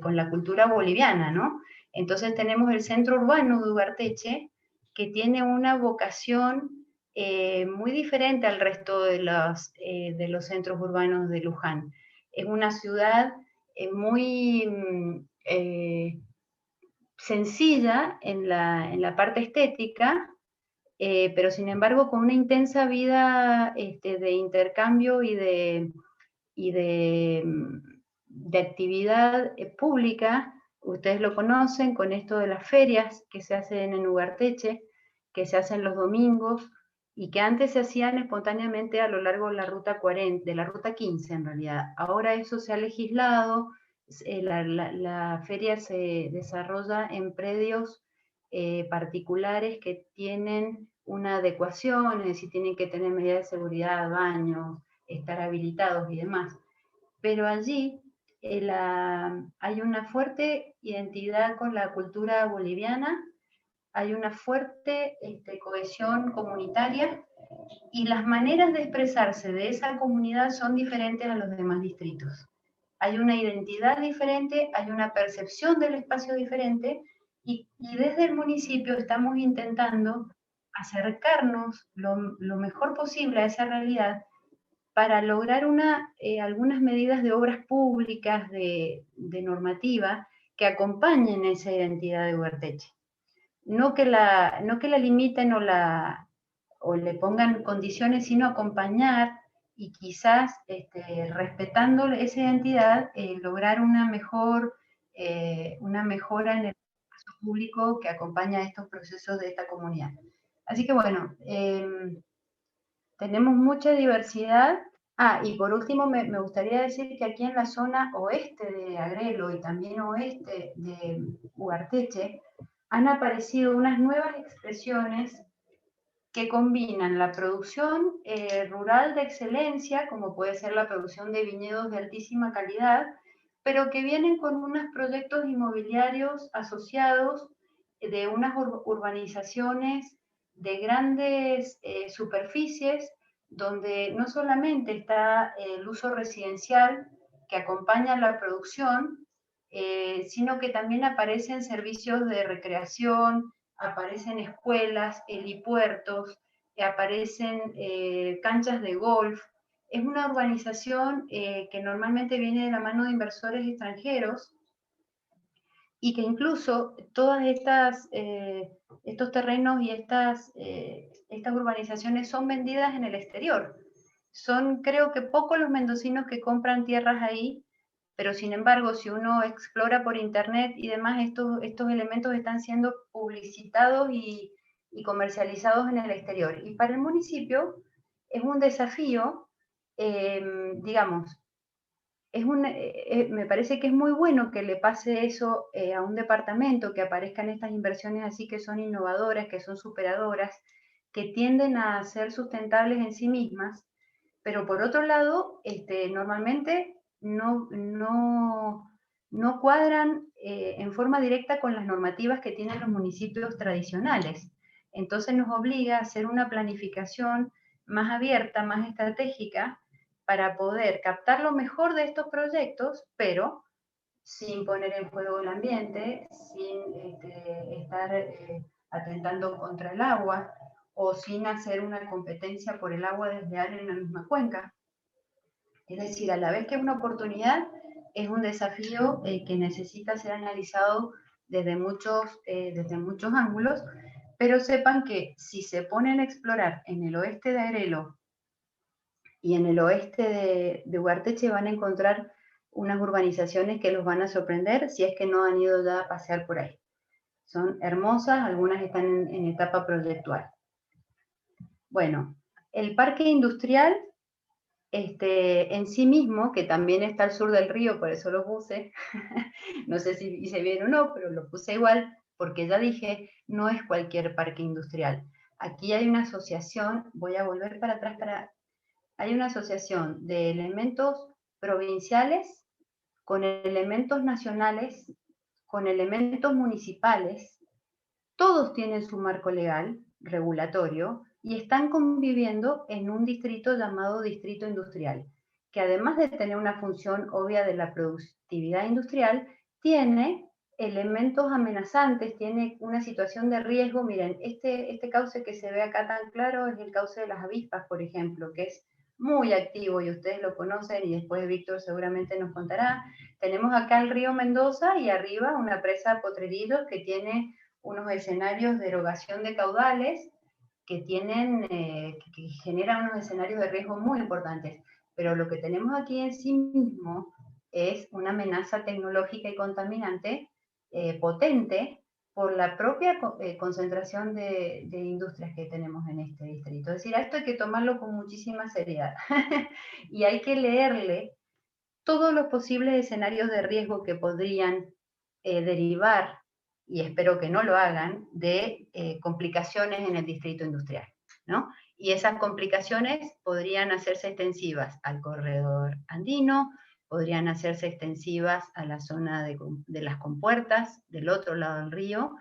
con la cultura boliviana, ¿no? Entonces tenemos el centro urbano de Ugarteche, que tiene una vocación muy diferente al resto de los centros urbanos de Luján. Es una ciudad muy sencilla en la parte estética, pero sin embargo con una intensa vida de intercambio y de actividad pública. Ustedes lo conocen con esto de las ferias que se hacen en Ugarteche, que se hacen los domingos, y que antes se hacían espontáneamente a lo largo de la ruta 40, de la ruta 15 en realidad. Ahora eso se ha legislado, la feria se desarrolla en predios particulares que tienen una adecuación, es decir, tienen que tener medidas de seguridad, baños, estar habilitados y demás. Pero allí hay una fuerte identidad con la cultura boliviana, hay una fuerte cohesión comunitaria, y las maneras de expresarse de esa comunidad son diferentes a los demás distritos. Hay una identidad diferente, hay una percepción del espacio diferente, y desde el municipio estamos intentando acercarnos lo mejor posible a esa realidad para lograr algunas medidas de obras públicas, de normativa, que acompañen esa identidad de Ugarteche. No que la limiten o le pongan condiciones, sino acompañar, y quizás respetando esa identidad, lograr una mejora en el espacio público que acompaña estos procesos de esta comunidad. Así que bueno, tenemos mucha diversidad. Y por último me gustaría decir que aquí en la zona oeste de Agrelo y también oeste de Ugarteche han aparecido unas nuevas expresiones que combinan la producción rural de excelencia, como puede ser la producción de viñedos de altísima calidad, pero que vienen con unos proyectos inmobiliarios asociados de unas urbanizaciones de grandes superficies, donde no solamente está el uso residencial que acompaña la producción, sino que también aparecen servicios de recreación, aparecen escuelas, helipuertos, aparecen canchas de golf. Es una urbanización que normalmente viene de la mano de inversores extranjeros, y que incluso todas estos terrenos y estas urbanizaciones son vendidas en el exterior. Son, creo que, pocos los mendocinos que compran tierras ahí, pero sin embargo, si uno explora por internet y demás, estos elementos están siendo publicitados y comercializados en el exterior. Y para el municipio es un desafío, digamos, me parece que es muy bueno que le pase eso a un departamento, que aparezcan estas inversiones así, que son innovadoras, que son superadoras, que tienden a ser sustentables en sí mismas, pero por otro lado, normalmente no cuadran en forma directa con las normativas que tienen los municipios tradicionales. Entonces nos obliga a hacer una planificación más abierta, más estratégica, para poder captar lo mejor de estos proyectos, pero sin poner en juego el ambiente, sin estar atentando contra el agua, o sin hacer una competencia por el agua desleal en la misma cuenca. Es decir, a la vez que es una oportunidad, es un desafío que necesita ser analizado desde muchos ángulos, pero sepan que si se ponen a explorar en el oeste de Arelo y en el oeste de Ugarteche, van a encontrar unas urbanizaciones que los van a sorprender si es que no han ido ya a pasear por ahí. Son hermosas, algunas están en etapa proyectual. Bueno, el parque industrial en sí mismo, que también está al sur del río, por eso lo puse, no sé si hice bien o no, pero lo puse igual, porque ya dije, no es cualquier parque industrial. Aquí hay una asociación, voy a volver para atrás, hay una asociación de elementos provinciales con elementos nacionales, con elementos municipales, todos tienen su marco legal, regulatorio, y están conviviendo en un distrito llamado distrito industrial, que además de tener una función obvia de la productividad industrial, tiene elementos amenazantes, tiene una situación de riesgo. Miren, este cauce que se ve acá tan claro es el cauce de las avispas, por ejemplo, que es muy activo y ustedes lo conocen y después Víctor seguramente nos contará. Tenemos acá el río Mendoza y arriba una presa Potrerillos que tiene unos escenarios de erogación de caudales que generan unos escenarios de riesgo muy importantes. Pero lo que tenemos aquí en sí mismo es una amenaza tecnológica y contaminante potente por la propia concentración de industrias que tenemos en este distrito. Es decir, a esto hay que tomarlo con muchísima seriedad y hay que leerle todos los posibles escenarios de riesgo que podrían derivar, y espero que no lo hagan, de complicaciones en el distrito industrial, ¿no? Y esas complicaciones podrían hacerse extensivas al corredor andino, podrían hacerse extensivas a la zona de las compuertas, del otro lado del río,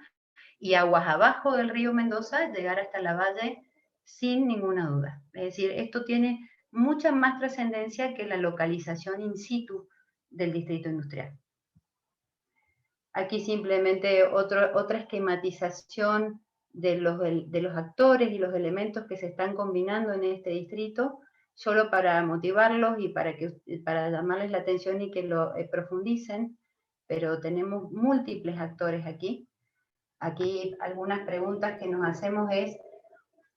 y aguas abajo del río Mendoza, llegar hasta la valle sin ninguna duda. Es decir, esto tiene mucha más trascendencia que la localización in situ del distrito industrial. Aquí simplemente otra esquematización de los actores y los elementos que se están combinando en este distrito, solo para motivarlos y para llamarles la atención y que lo profundicen, pero tenemos múltiples actores aquí. Aquí algunas preguntas que nos hacemos es,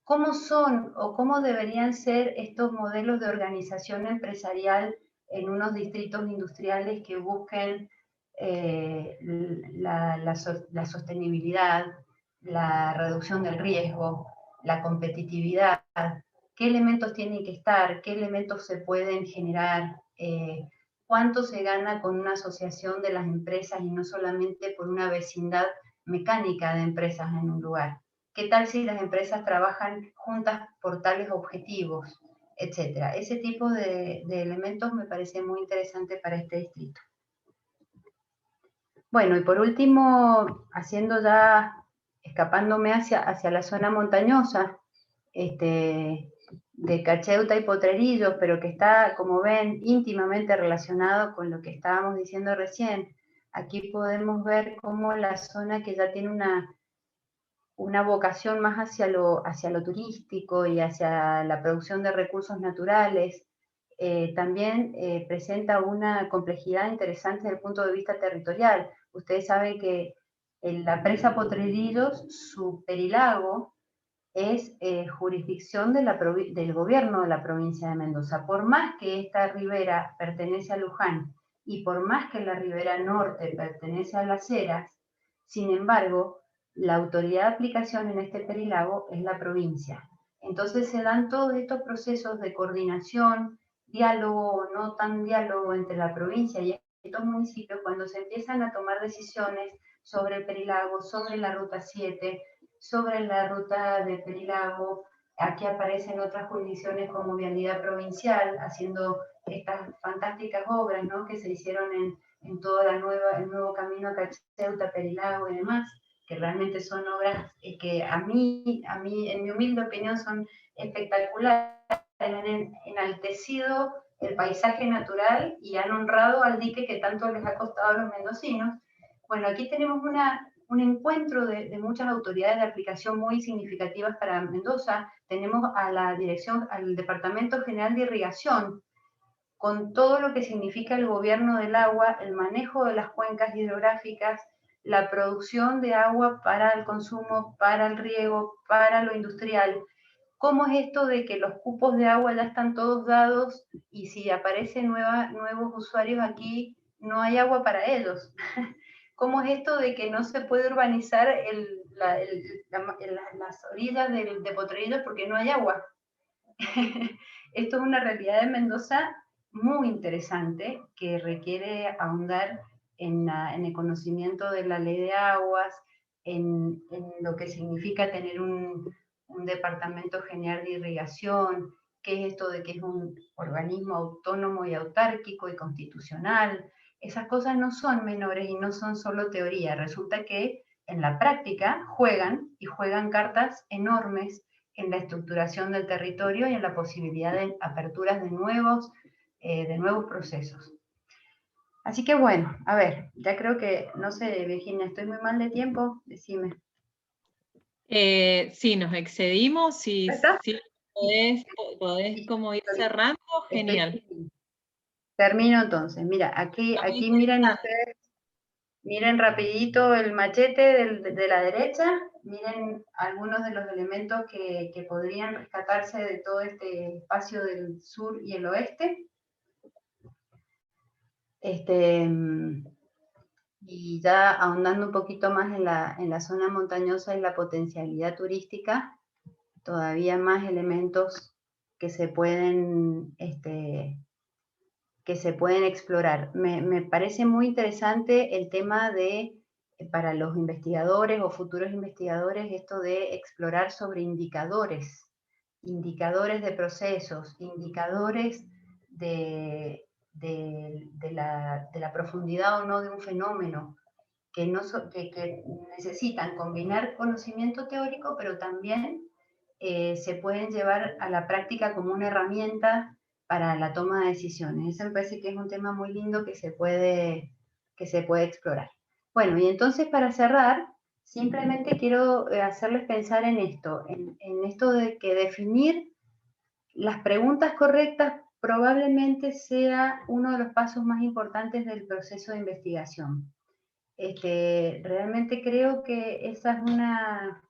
¿cómo son o cómo deberían ser estos modelos de organización empresarial en unos distritos industriales que busquen la sostenibilidad, la reducción del riesgo, la competitividad? ¿Qué elementos tienen que estar? ¿Qué elementos se pueden generar? ¿Cuánto se gana con una asociación de las empresas y no solamente por una vecindad mecánica de empresas en un lugar? ¿Qué tal si las empresas trabajan juntas por tales objetivos, etcétera? Ese tipo de elementos me parece muy interesante para este distrito. Bueno, y por último, escapándome hacia la zona montañosa, de Cacheuta y Potrerillos, pero que está, como ven, íntimamente relacionado con lo que estábamos diciendo recién. Aquí podemos ver cómo la zona que ya tiene una vocación más hacia lo turístico y hacia la producción de recursos naturales, también presenta una complejidad interesante desde el punto de vista territorial. Ustedes saben que en la presa Potrerillos, su perilago es jurisdicción del gobierno de la provincia de Mendoza. Por más que esta ribera pertenece a Luján y por más que la ribera norte pertenece a Las Heras, sin embargo, la autoridad de aplicación en este perilago es la provincia. Entonces se dan todos estos procesos de coordinación, diálogo o no tan diálogo entre la provincia y estos municipios cuando se empiezan a tomar decisiones sobre el perilago, sobre la ruta 7, sobre la ruta de Perilago. Aquí aparecen otras jurisdicciones como Vialidad Provincial, haciendo estas fantásticas obras, ¿no?, que se hicieron en todo el nuevo camino a Cacheuta, Perilago y demás, que realmente son obras que a mí, en mi humilde opinión, son espectaculares, han enaltecido el paisaje natural y han honrado al dique que tanto les ha costado a los mendocinos. Bueno, aquí tenemos un encuentro de muchas autoridades de aplicación muy significativas para Mendoza. Tenemos a la dirección, al Departamento General de Irrigación, con todo lo que significa el gobierno del agua, el manejo de las cuencas hidrográficas, la producción de agua para el consumo, para el riego, para lo industrial. ¿Cómo es esto de que los cupos de agua ya están todos dados y si aparecen nuevos usuarios aquí, no hay agua para ellos? ¿Cómo es esto de que no se puede urbanizar las orillas de Potrerillos porque no hay agua? Esto es una realidad de Mendoza muy interesante que requiere ahondar en el conocimiento de la ley de aguas, en lo que significa tener un departamento general de irrigación, qué es esto de que es un organismo autónomo y autárquico y constitucional. Esas cosas no son menores y no son solo teoría. Resulta que en la práctica juegan cartas enormes en la estructuración del territorio y en la posibilidad de aperturas de nuevos procesos. Así que bueno, a ver, ya creo que, no sé, Virginia, estoy muy mal de tiempo, decime. Sí, nos excedimos, si podés como ir cerrando, genial. Termino entonces, mira, aquí miren ustedes, miren rapidito el machete de la derecha, miren algunos de los elementos que podrían rescatarse de todo este espacio del sur y el oeste. Y ya ahondando un poquito más en la zona montañosa y la potencialidad turística, todavía más elementos que se pueden explorar. Me parece muy interesante el tema de, para los investigadores o futuros investigadores, esto de explorar sobre indicadores de procesos, indicadores de la profundidad o no de un fenómeno, que necesitan combinar conocimiento teórico, pero también se pueden llevar a la práctica como una herramienta para la toma de decisiones. Eso me parece que es un tema muy lindo que se puede explorar. Bueno, y entonces para cerrar, simplemente quiero hacerles pensar en esto, en esto de que definir las preguntas correctas probablemente sea uno de los pasos más importantes del proceso de investigación. Realmente creo que esa es una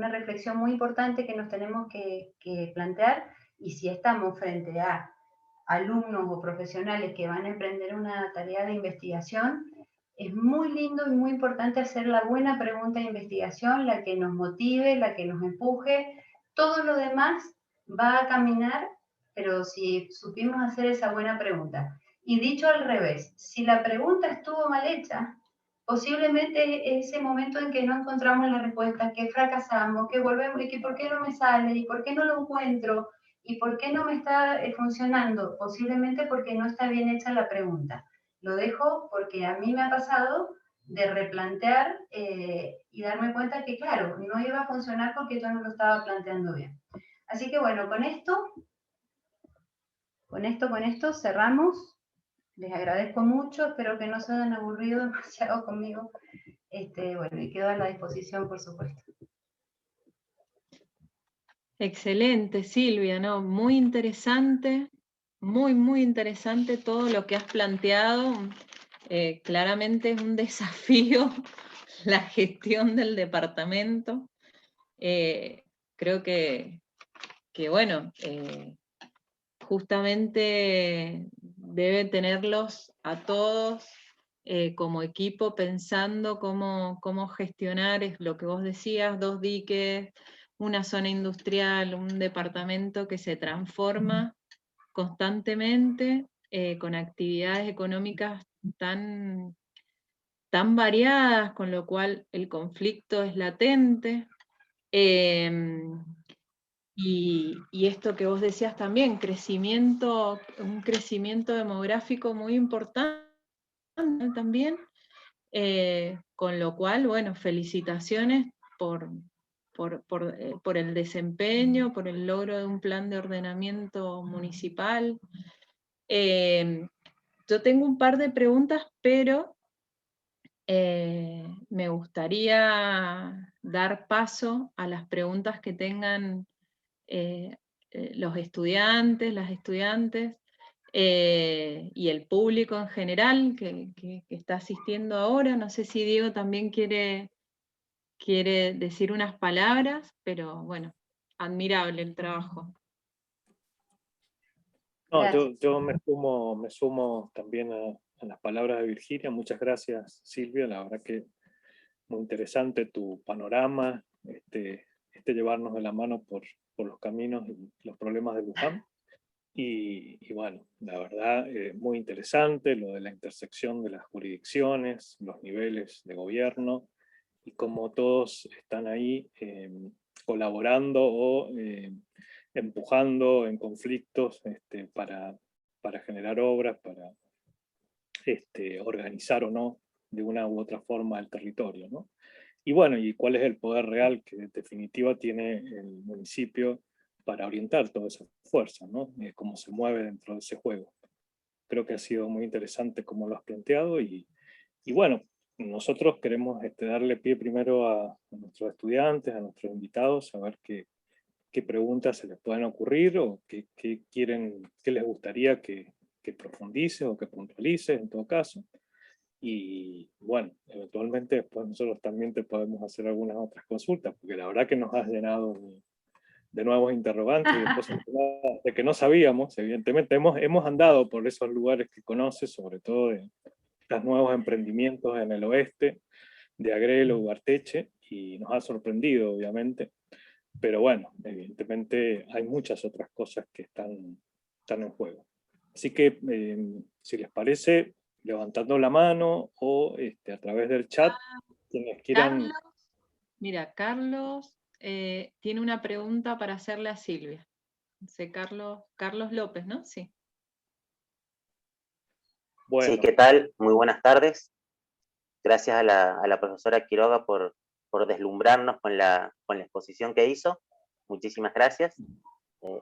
reflexión muy importante que nos tenemos que plantear, y si estamos frente a alumnos o profesionales que van a emprender una tarea de investigación, es muy lindo y muy importante hacer la buena pregunta de investigación, la que nos motive, la que nos empuje. Todo lo demás va a caminar, pero si supimos hacer esa buena pregunta. Y dicho al revés, si la pregunta estuvo mal hecha, posiblemente ese momento en que no encontramos la respuesta, que fracasamos, que volvemos y que por qué no me sale y por qué no lo encuentro y por qué no me está funcionando, posiblemente porque no está bien hecha la pregunta. Lo dejo porque a mí me ha pasado de replantear y darme cuenta que, claro, no iba a funcionar porque yo no lo estaba planteando bien. Así que bueno, con esto cerramos. Les agradezco mucho, espero que no se hayan aburrido demasiado conmigo. Bueno, y quedo a la disposición, por supuesto. Excelente, Silvia, ¿no? Muy interesante, muy interesante todo lo que has planteado. Claramente es un desafío la gestión del departamento. Creo que bueno, justamente debe tenerlos a todos como equipo pensando cómo gestionar, es lo que vos decías, 2 diques, una zona industrial, un departamento que se transforma constantemente con actividades económicas tan variadas, con lo cual el conflicto es latente. Y esto que vos decías también, un crecimiento demográfico muy importante también, Con lo cual, bueno, felicitaciones por el desempeño, por el logro de un plan de ordenamiento municipal. Yo tengo un par de preguntas, pero me gustaría dar paso a las preguntas que tengan los estudiantes, las estudiantes, y el público en general que está asistiendo ahora. No sé si Diego también quiere decir unas palabras, pero bueno, admirable el trabajo. No, yo me sumo también a las palabras de Virginia. Muchas gracias, Silvia. La verdad que muy interesante tu panorama, llevarnos de la mano por los caminos y los problemas de Luján. Y bueno, la verdad, muy interesante lo de la intersección de las jurisdicciones, los niveles de gobierno, y cómo todos están ahí colaborando o empujando en conflictos para generar obras, para organizar o no de una u otra forma el territorio, ¿no? Y bueno, y cuál es el poder real que en definitiva tiene el municipio para orientar toda esa fuerza, ¿no? Cómo se mueve dentro de ese juego. Creo que ha sido muy interesante como lo has planteado, y bueno, nosotros queremos darle pie primero a nuestros estudiantes, a nuestros invitados, a ver qué preguntas se les pueden ocurrir, o qué les gustaría que profundice o que puntualice en todo caso. Y bueno, eventualmente después nosotros también te podemos hacer algunas otras consultas, porque la verdad que nos has llenado de nuevos interrogantes y de cosas de que no sabíamos. Evidentemente hemos andado por esos lugares que conoces, sobre todo de los nuevos emprendimientos en el oeste, de Agrelo, Ugarteche, y nos ha sorprendido, obviamente. Pero bueno, evidentemente hay muchas otras cosas que están en juego. Así que, si les parece, levantando la mano o a través del chat, quienes quieran... Carlos tiene una pregunta para hacerle a Silvia. No sé, Carlos López, ¿no? Sí. Bueno. Sí, ¿qué tal? Muy buenas tardes. Gracias a la profesora Quiroga por deslumbrarnos con la exposición que hizo. Muchísimas gracias.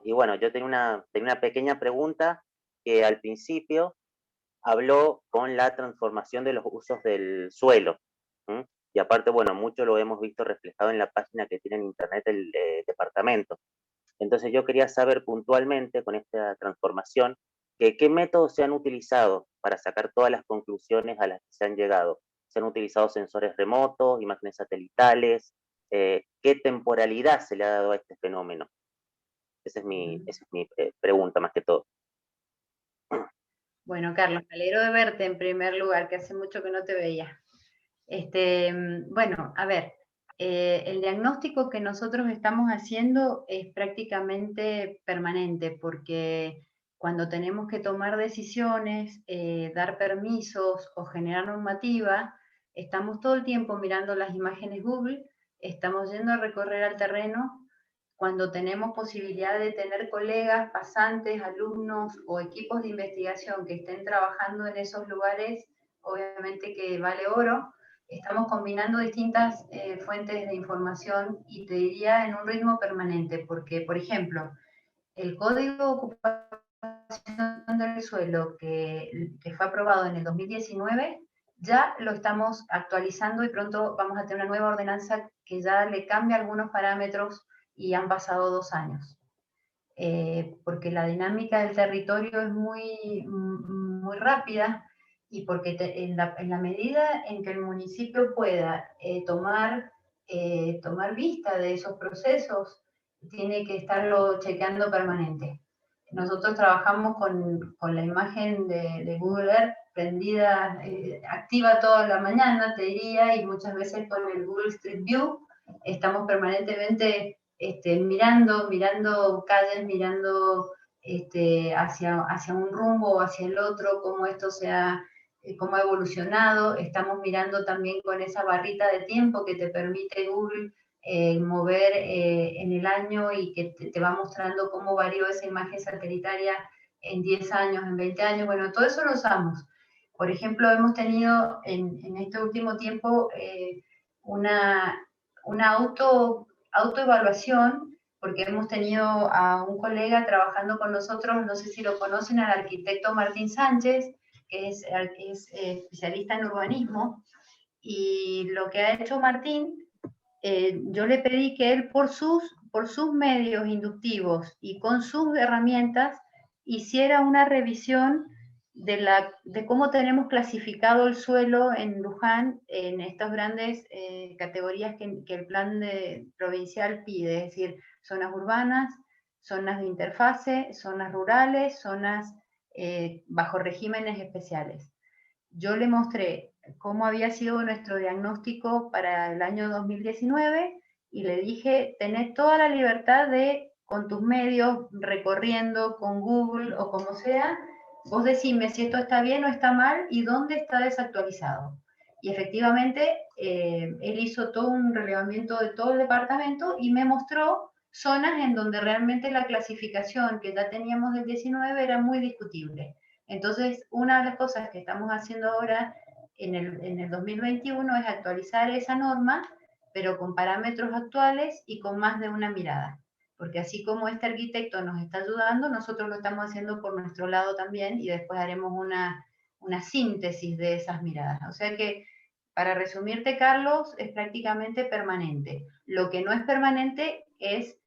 Y bueno, yo tenía una pequeña pregunta que al principio habló con la transformación de los usos del suelo. Y aparte, bueno, mucho lo hemos visto reflejado en la página que tiene en internet el departamento. Entonces yo quería saber puntualmente con esta transformación qué métodos se han utilizado para sacar todas las conclusiones a las que se han llegado. ¿Se han utilizado sensores remotos, imágenes satelitales? ¿Qué temporalidad se le ha dado a este fenómeno? Esa es mi pregunta más que todo. Bueno, Carlos, me alegro de verte en primer lugar, que hace mucho que no te veía. Bueno, a ver, el diagnóstico que nosotros estamos haciendo es prácticamente permanente, porque cuando tenemos que tomar decisiones, dar permisos o generar normativa, estamos todo el tiempo mirando las imágenes Google, estamos yendo a recorrer al terreno. Cuando tenemos posibilidad de tener colegas, pasantes, alumnos o equipos de investigación que estén trabajando en esos lugares, obviamente que vale oro. Estamos combinando distintas fuentes de información, y te diría en un ritmo permanente, porque, por ejemplo, el Código de Ocupación del Suelo que fue aprobado en el 2019, ya lo estamos actualizando y pronto vamos a tener una nueva ordenanza que ya le cambia algunos parámetros, y han pasado 2 años. Porque la dinámica del territorio es muy rápida, y porque en la medida en que el municipio pueda tomar vista de esos procesos, tiene que estarlo chequeando permanente. Nosotros trabajamos con la imagen de Google Earth prendida, activa toda la mañana, te diría, y muchas veces con el Google Street View estamos permanentemente mirando calles, mirando hacia un rumbo o hacia el otro, cómo esto cómo ha evolucionado. Estamos mirando también con esa barrita de tiempo que te permite Google mover en el año, y que te va mostrando cómo varió esa imagen satelital en 10 años, en 20 años. Bueno, todo eso lo usamos. Por ejemplo, hemos tenido en este último tiempo una autoevaluación, porque hemos tenido a un colega trabajando con nosotros, no sé si lo conocen, al arquitecto Martín Sánchez, que es especialista en urbanismo, y lo que ha hecho Martín, yo le pedí que él por sus medios inductivos y con sus herramientas hiciera una revisión de cómo tenemos clasificado el suelo en Luján en estas grandes categorías que el plan provincial pide, es decir, zonas urbanas, zonas de interfase, zonas rurales, zonas bajo regímenes especiales. Yo le mostré cómo había sido nuestro diagnóstico para el año 2019 y le dije, tenés toda la libertad de, con tus medios, recorriendo con Google o como sea, vos decime si esto está bien o está mal y dónde está desactualizado. Y efectivamente, él hizo todo un relevamiento de todo el departamento y me mostró zonas en donde realmente la clasificación que ya teníamos del 19 era muy discutible. Entonces, una de las cosas que estamos haciendo ahora en el 2021 es actualizar esa norma, pero con parámetros actuales y con más de una mirada. Porque así como este arquitecto nos está ayudando, nosotros lo estamos haciendo por nuestro lado también y después haremos una síntesis de esas miradas. O sea que, para resumirte, Carlos, es prácticamente permanente. Lo que no es permanente es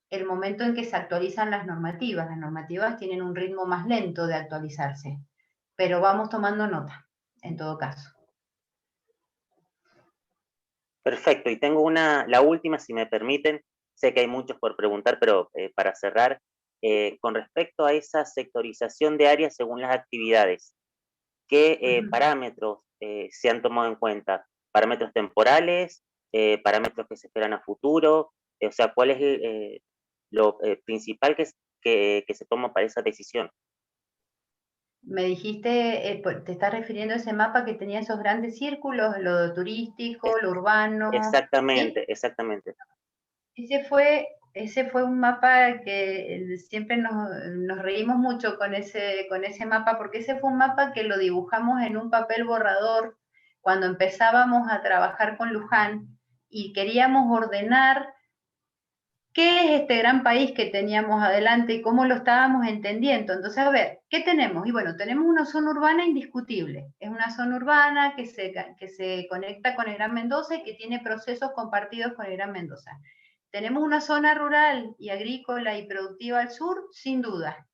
el momento en que se actualizan las normativas. Las normativas tienen un ritmo más lento de actualizarse, pero vamos tomando nota, en todo caso. Perfecto, y tengo la última, si me permiten. Sé que hay muchos por preguntar, pero para cerrar, con respecto a esa sectorización de áreas según las actividades, ¿qué parámetros se han tomado en cuenta? ¿Parámetros temporales? ¿Parámetros que se esperan a futuro? O sea, ¿cuál es lo principal que se toma para esa decisión? Me dijiste, te estás refiriendo a ese mapa que tenía esos grandes círculos, lo turístico, lo urbano. Exactamente, ¿sí? exactamente. Ese fue un mapa que siempre nos reímos mucho con ese mapa, porque ese fue un mapa que lo dibujamos en un papel borrador cuando empezábamos a trabajar con Luján y queríamos ordenar qué es este gran país que teníamos adelante y cómo lo estábamos entendiendo. Entonces, a ver, ¿qué tenemos? Y bueno, tenemos una zona urbana indiscutible. Es una zona urbana que se conecta con el Gran Mendoza y que tiene procesos compartidos con el Gran Mendoza. Tenemos una zona rural y agrícola y productiva al sur, sin duda,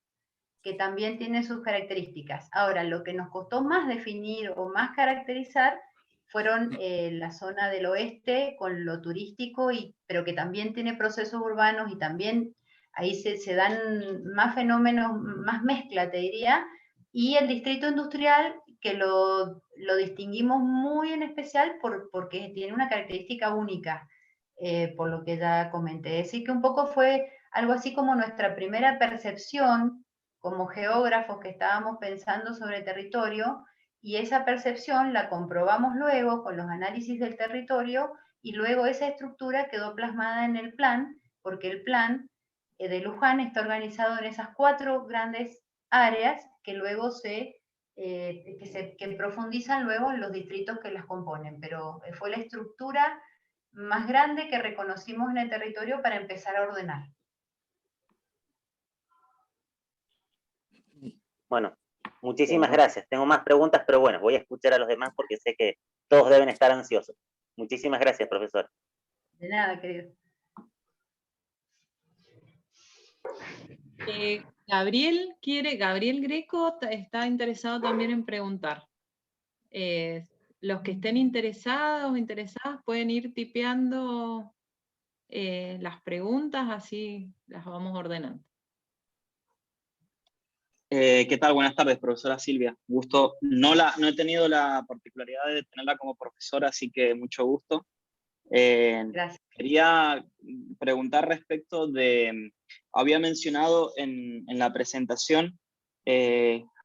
que también tiene sus características. Ahora, lo que nos costó más definir o más caracterizar fueron la zona del oeste con lo turístico, pero que también tiene procesos urbanos y también ahí se dan más fenómenos, más mezcla, te diría, y el distrito industrial que lo distinguimos muy en especial porque tiene una característica única, por lo que ya comenté. Así que un poco fue algo así como nuestra primera percepción como geógrafos que estábamos pensando sobre territorio, y esa percepción la comprobamos luego con los análisis del territorio, y luego esa estructura quedó plasmada en el plan, porque el plan de Luján está organizado en esas 4 grandes áreas que luego que profundizan luego en los distritos que las componen, pero fue la estructura más grande que reconocimos en el territorio para empezar a ordenar. Bueno, muchísimas gracias. Tengo más preguntas, pero bueno, voy a escuchar a los demás porque sé que todos deben estar ansiosos. Muchísimas gracias, profesor. De nada, querido. Gabriel Greco está interesado también en preguntar. Los que estén interesados o interesadas pueden ir tipeando las preguntas, así las vamos ordenando. ¿Qué tal? Buenas tardes, profesora Silvia. Gusto. No he tenido la particularidad de tenerla como profesora, así que mucho gusto. Gracias. Quería preguntar respecto de, había mencionado en la presentación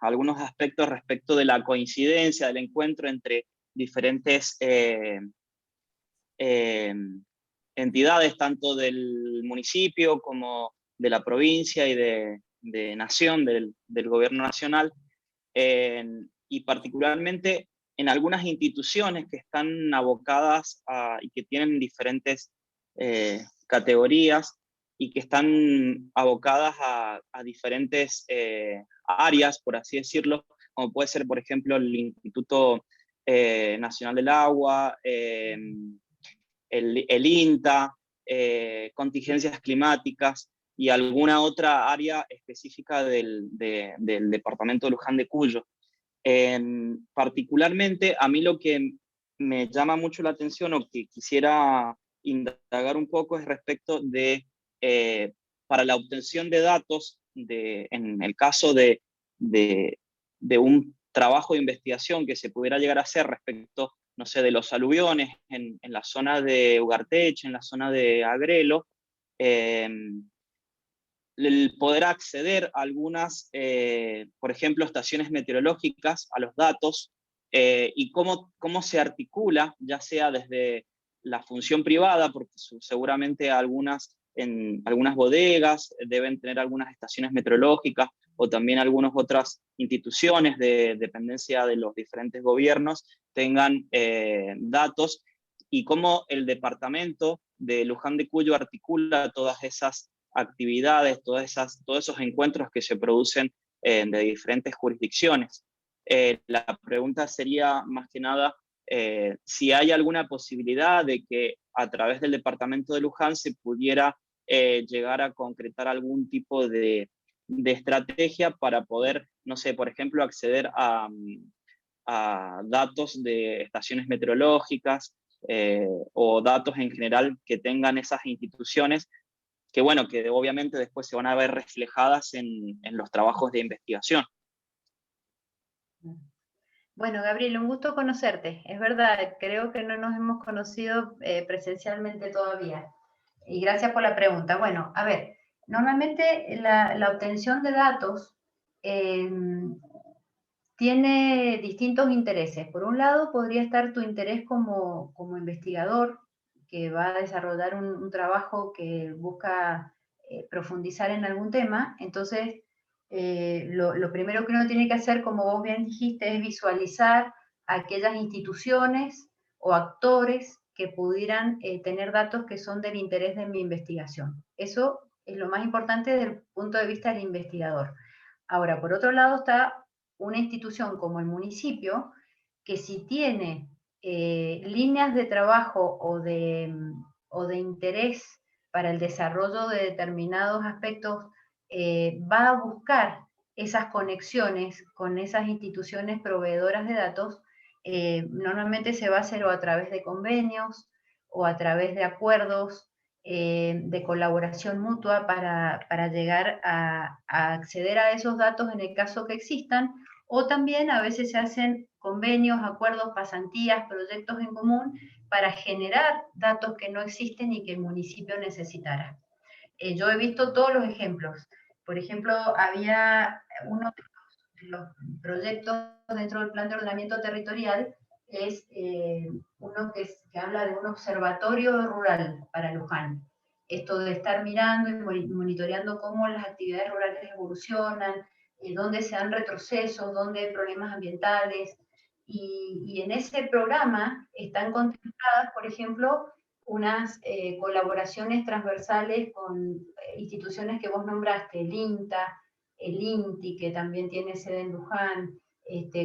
algunos aspectos respecto de la coincidencia del encuentro entre diferentes entidades, tanto del municipio como de la provincia y de nación, del gobierno nacional, y particularmente en algunas instituciones que están abocadas y que tienen diferentes categorías y que están abocadas a diferentes áreas, por así decirlo, como puede ser, por ejemplo, el Instituto Nacional del Agua, el INTA, contingencias climáticas y alguna otra área específica del departamento de Luján de Cuyo. Particularmente, a mí lo que me llama mucho la atención o que quisiera indagar un poco es respecto de, para la obtención de datos, en el caso de un trabajo de investigación que se pudiera llegar a hacer respecto, no sé, de los aluviones en la zona de Ugarteche, en la zona de Agrelo, el poder acceder a algunas, por ejemplo, estaciones meteorológicas, a los datos, y cómo se articula, ya sea desde la función privada, porque seguramente en algunas bodegas deben tener algunas estaciones meteorológicas, o también algunas otras instituciones de dependencia de los diferentes gobiernos tengan datos, y cómo el departamento de Luján de Cuyo articula todas esas actividades, todos esos encuentros que se producen de diferentes jurisdicciones. La pregunta sería más que nada si hay alguna posibilidad de que a través del departamento de Luján se pudiera llegar a concretar algún tipo de estrategia para poder, no sé, por ejemplo, acceder a datos de estaciones meteorológicas o datos en general que tengan esas instituciones, que bueno, que obviamente después se van a ver reflejadas en los trabajos de investigación. Bueno, Gabriel, un gusto conocerte. Es verdad, creo que no nos hemos conocido presencialmente todavía. Y gracias por la pregunta. Bueno, a ver, normalmente la obtención de datos tiene distintos intereses. Por un lado, podría estar tu interés como investigador, que va a desarrollar un trabajo que busca profundizar en algún tema. Entonces, lo primero que uno tiene que hacer, como vos bien dijiste, es visualizar aquellas instituciones o actores que pudieran tener datos que son del interés de mi investigación. Eso es lo más importante desde el punto de vista del investigador. Ahora, por otro lado está una institución como el municipio, que si tiene líneas de trabajo o de interés para el desarrollo de determinados aspectos, va a buscar esas conexiones con esas instituciones proveedoras de datos. Normalmente se va a hacer o a través de convenios o a través de acuerdos de colaboración mutua para llegar a acceder a esos datos en el caso que existan, o también a veces se hacen convenios, acuerdos, pasantías, proyectos en común para generar datos que no existen y que el municipio necesitara. Yo he visto todos los ejemplos. Por ejemplo, había uno de los proyectos dentro del plan de ordenamiento territorial, es uno que habla de un observatorio rural para Luján. Esto de estar mirando y monitoreando cómo las actividades rurales evolucionan, dónde se dan retrocesos, dónde hay problemas ambientales. Y en ese programa están contempladas, por ejemplo, unas colaboraciones transversales con instituciones que vos nombraste, el INTA, el INTI, que también tiene sede en Luján,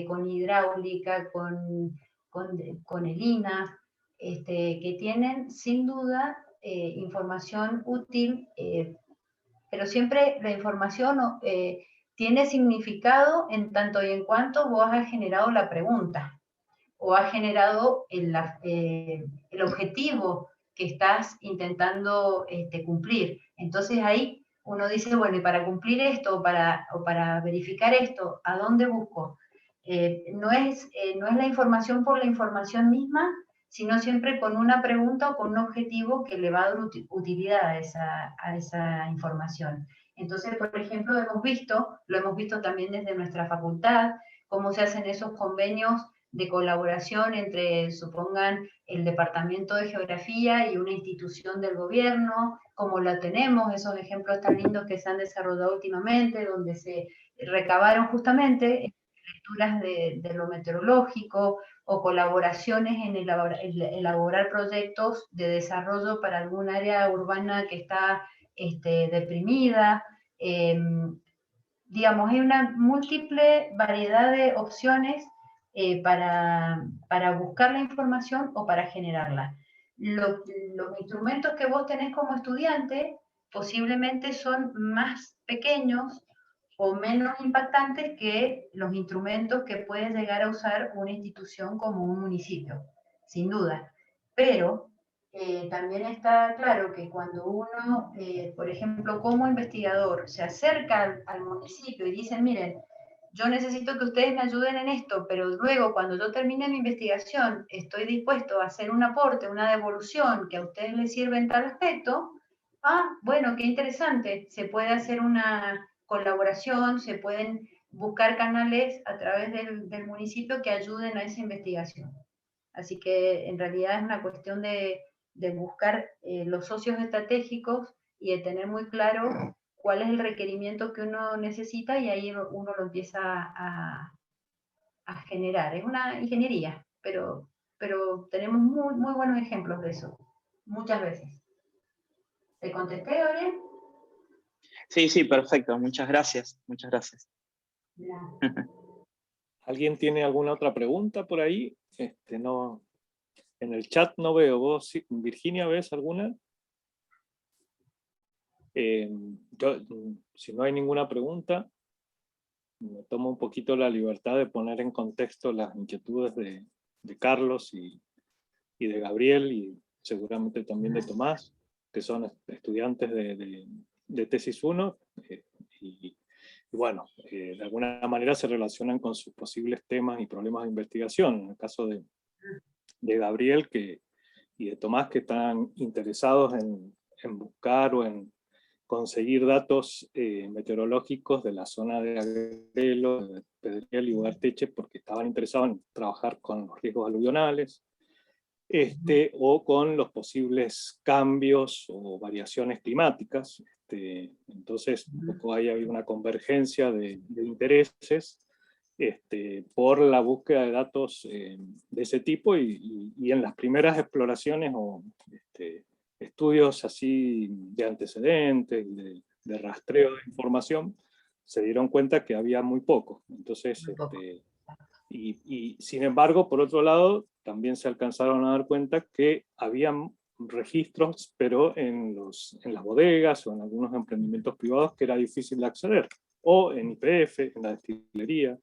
con hidráulica, con el INAF, que tienen sin duda información útil, pero siempre la información tiene significado en tanto y en cuanto vos has generado la pregunta o has generado el objetivo que estás intentando cumplir. Entonces ahí uno dice, bueno, y para cumplir esto o para verificar esto, ¿a dónde busco? No es la información por la información misma, sino siempre con una pregunta o con un objetivo que le va a dar utilidad a esa información. Entonces, por ejemplo, lo hemos visto también desde nuestra facultad, cómo se hacen esos convenios de colaboración entre, supongan, el Departamento de Geografía y una institución del gobierno, como lo tenemos, esos ejemplos tan lindos que se han desarrollado últimamente, donde se recabaron justamente lecturas de lo meteorológico, o colaboraciones en elaborar proyectos de desarrollo para algún área urbana que está deprimida. Digamos, hay una múltiple variedad de opciones para buscar la información o para generarla. Los instrumentos que vos tenés como estudiante posiblemente son más pequeños o menos impactantes que los instrumentos que puede llegar a usar una institución como un municipio, sin duda. Pero también está claro que cuando uno, por ejemplo, como investigador, se acerca al municipio y dice, miren, yo necesito que ustedes me ayuden en esto, pero luego cuando yo termine mi investigación estoy dispuesto a hacer un aporte, una devolución que a ustedes les sirve en tal aspecto, bueno, qué interesante, se puede hacer una colaboración, se pueden buscar canales a través del municipio que ayuden a esa investigación. Así que en realidad es una cuestión de buscar los socios estratégicos y de tener muy claro cuál es el requerimiento que uno necesita, y ahí uno lo empieza a generar. Es una ingeniería, pero tenemos muy, muy buenos ejemplos de eso, muchas veces. ¿Te contesté, Gabriel? Sí, perfecto. Muchas gracias. Muchas gracias. ¿Alguien tiene alguna otra pregunta por ahí? No, en el chat no veo. ¿Vos, Virginia, ves alguna? Si no hay ninguna pregunta, me tomo un poquito la libertad de poner en contexto las inquietudes de Carlos y de Gabriel, y seguramente también de Tomás, que son estudiantes de tesis 1, y bueno, de alguna manera se relacionan con sus posibles temas y problemas de investigación. En el caso de Gabriel y de Tomás, que están interesados en buscar o en conseguir datos meteorológicos de la zona de Agrelo, de Pedriel y Ugarteche, porque estaban interesados en trabajar con los riesgos aluvionales, o con los posibles cambios o variaciones climáticas. Entonces, un poco ahí había una convergencia de intereses por la búsqueda de datos de ese tipo, y en las primeras exploraciones o estudios así de antecedentes, de rastreo de información, se dieron cuenta que había muy poco. Entonces, Muy poco. Y sin embargo, por otro lado, también se alcanzaron a dar cuenta que habían registros, pero en las bodegas o en algunos emprendimientos privados, que era difícil de acceder, o en YPF, en la destilería.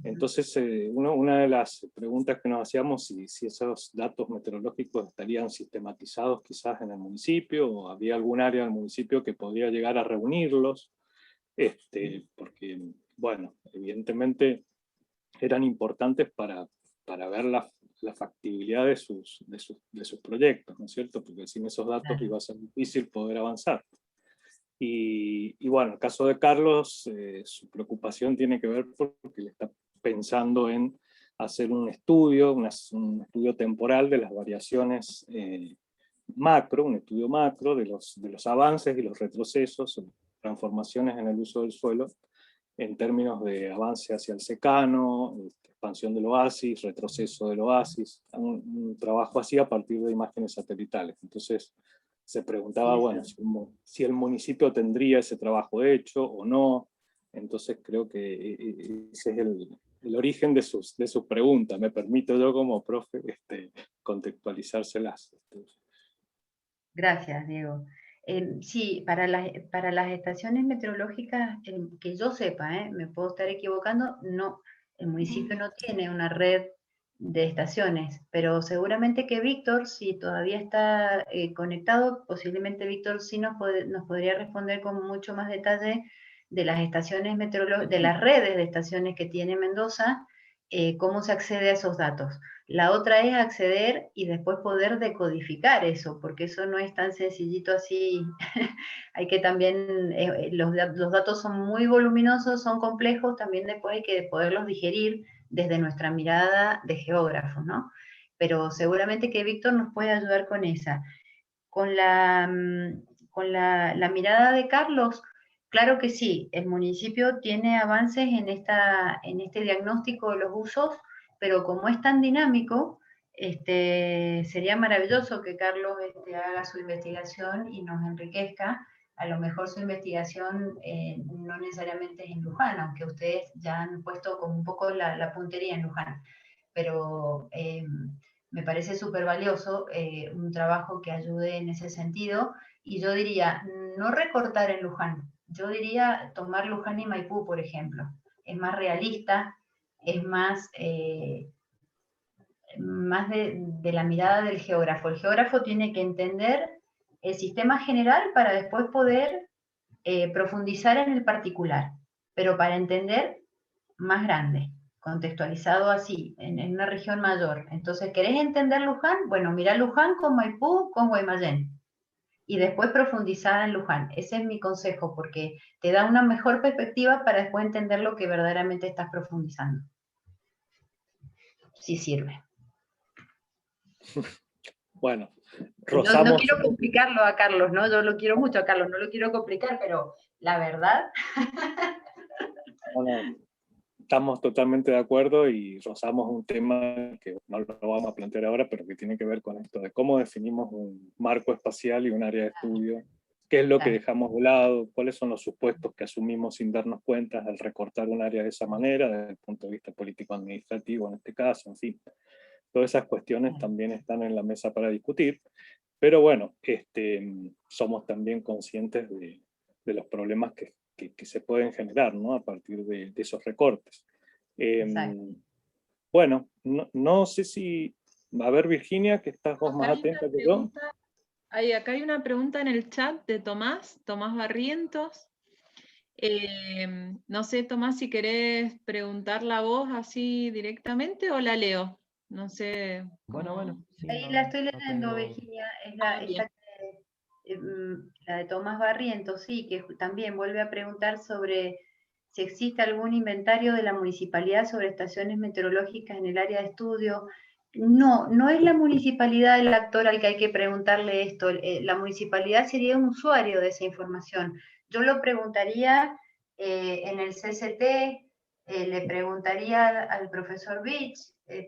Entonces, una de las preguntas que nos hacíamos, si esos datos meteorológicos estarían sistematizados quizás en el municipio, o había algún área del municipio que podría llegar a reunirlos, porque, bueno, evidentemente eran importantes para ver la factibilidad de sus proyectos, ¿no es cierto? Porque sin esos datos iba a ser difícil poder avanzar. Y bueno, en el caso de Carlos, su preocupación tiene que ver porque le está pensando en hacer un estudio, un estudio temporal de las variaciones macro, un estudio macro de los avances y los retrocesos, transformaciones en el uso del suelo, en términos de avance hacia el secano, expansión del oasis, retroceso del oasis, un trabajo así a partir de imágenes satelitales. Entonces se preguntaba, bueno, si el municipio tendría ese trabajo hecho o no. Entonces creo que ese es el origen de sus preguntas. Me permito yo como profe contextualizárselas. Gracias, Diego. Sí, para las estaciones meteorológicas, que yo sepa, me puedo estar equivocando, no, el municipio no tiene una red de estaciones, pero seguramente que Víctor, si todavía está conectado, posiblemente Víctor sí nos podría responder con mucho más detalle de las estaciones meteorológicas, de las redes de estaciones que tiene Mendoza, cómo se accede a esos datos. La otra es acceder y después poder decodificar eso, porque eso no es tan sencillito así. Hay que también, los datos son muy voluminosos, son complejos, también después hay que poderlos digerir desde nuestra mirada de geógrafos, ¿no? Pero seguramente que Víctor nos puede ayudar con esa. Con la mirada de Carlos, Claro que sí, el municipio tiene avances en este diagnóstico de los usos, pero como es tan dinámico, sería maravilloso que Carlos haga su investigación y nos enriquezca. A lo mejor su investigación no necesariamente es en Luján, aunque ustedes ya han puesto como un poco la puntería en Luján, pero me parece súper valioso un trabajo que ayude en ese sentido, y yo diría, no recortar en Luján, yo diría tomar Luján y Maipú, por ejemplo. Es más realista, es más, más de la mirada del geógrafo. El geógrafo tiene que entender el sistema general para después poder profundizar en el particular, pero para entender más grande, contextualizado así, en una región mayor. Entonces, ¿querés entender Luján? Bueno, mira Luján con Maipú, con Guaymallén, y después profundizar en Luján. Ese es mi consejo, porque te da una mejor perspectiva para después entender lo que verdaderamente estás profundizando. Sí sirve. Bueno, no quiero complicarlo a Carlos, ¿no? Yo lo quiero mucho a Carlos, no lo quiero complicar, pero la verdad... Bueno, estamos totalmente de acuerdo y rozamos un tema que no lo vamos a plantear ahora, pero que tiene que ver con esto de cómo definimos un marco espacial y un área de estudio, qué es lo que dejamos de lado, cuáles son los supuestos que asumimos sin darnos cuenta al recortar un área de esa manera, desde el punto de vista político-administrativo en este caso, en fin. Todas esas cuestiones también están en la mesa para discutir, pero bueno, somos también conscientes de los problemas que se pueden generar, ¿no? A partir de esos recortes. Bueno, no sé si... A ver, Virginia, que estás vos más atenta que yo. Acá hay una pregunta en el chat de Tomás Barrientos. No sé, Tomás, si querés preguntarla vos así directamente o la leo. No sé. Bueno. Sí, ahí la estoy leyendo, Virginia, es la de Tomás Barrientos, sí, que también vuelve a preguntar sobre si existe algún inventario de la municipalidad sobre estaciones meteorológicas en el área de estudio. No es la municipalidad el actor al que hay que preguntarle esto, la municipalidad sería un usuario de esa información. Yo lo preguntaría en el CCT, le preguntaría al profesor Beach,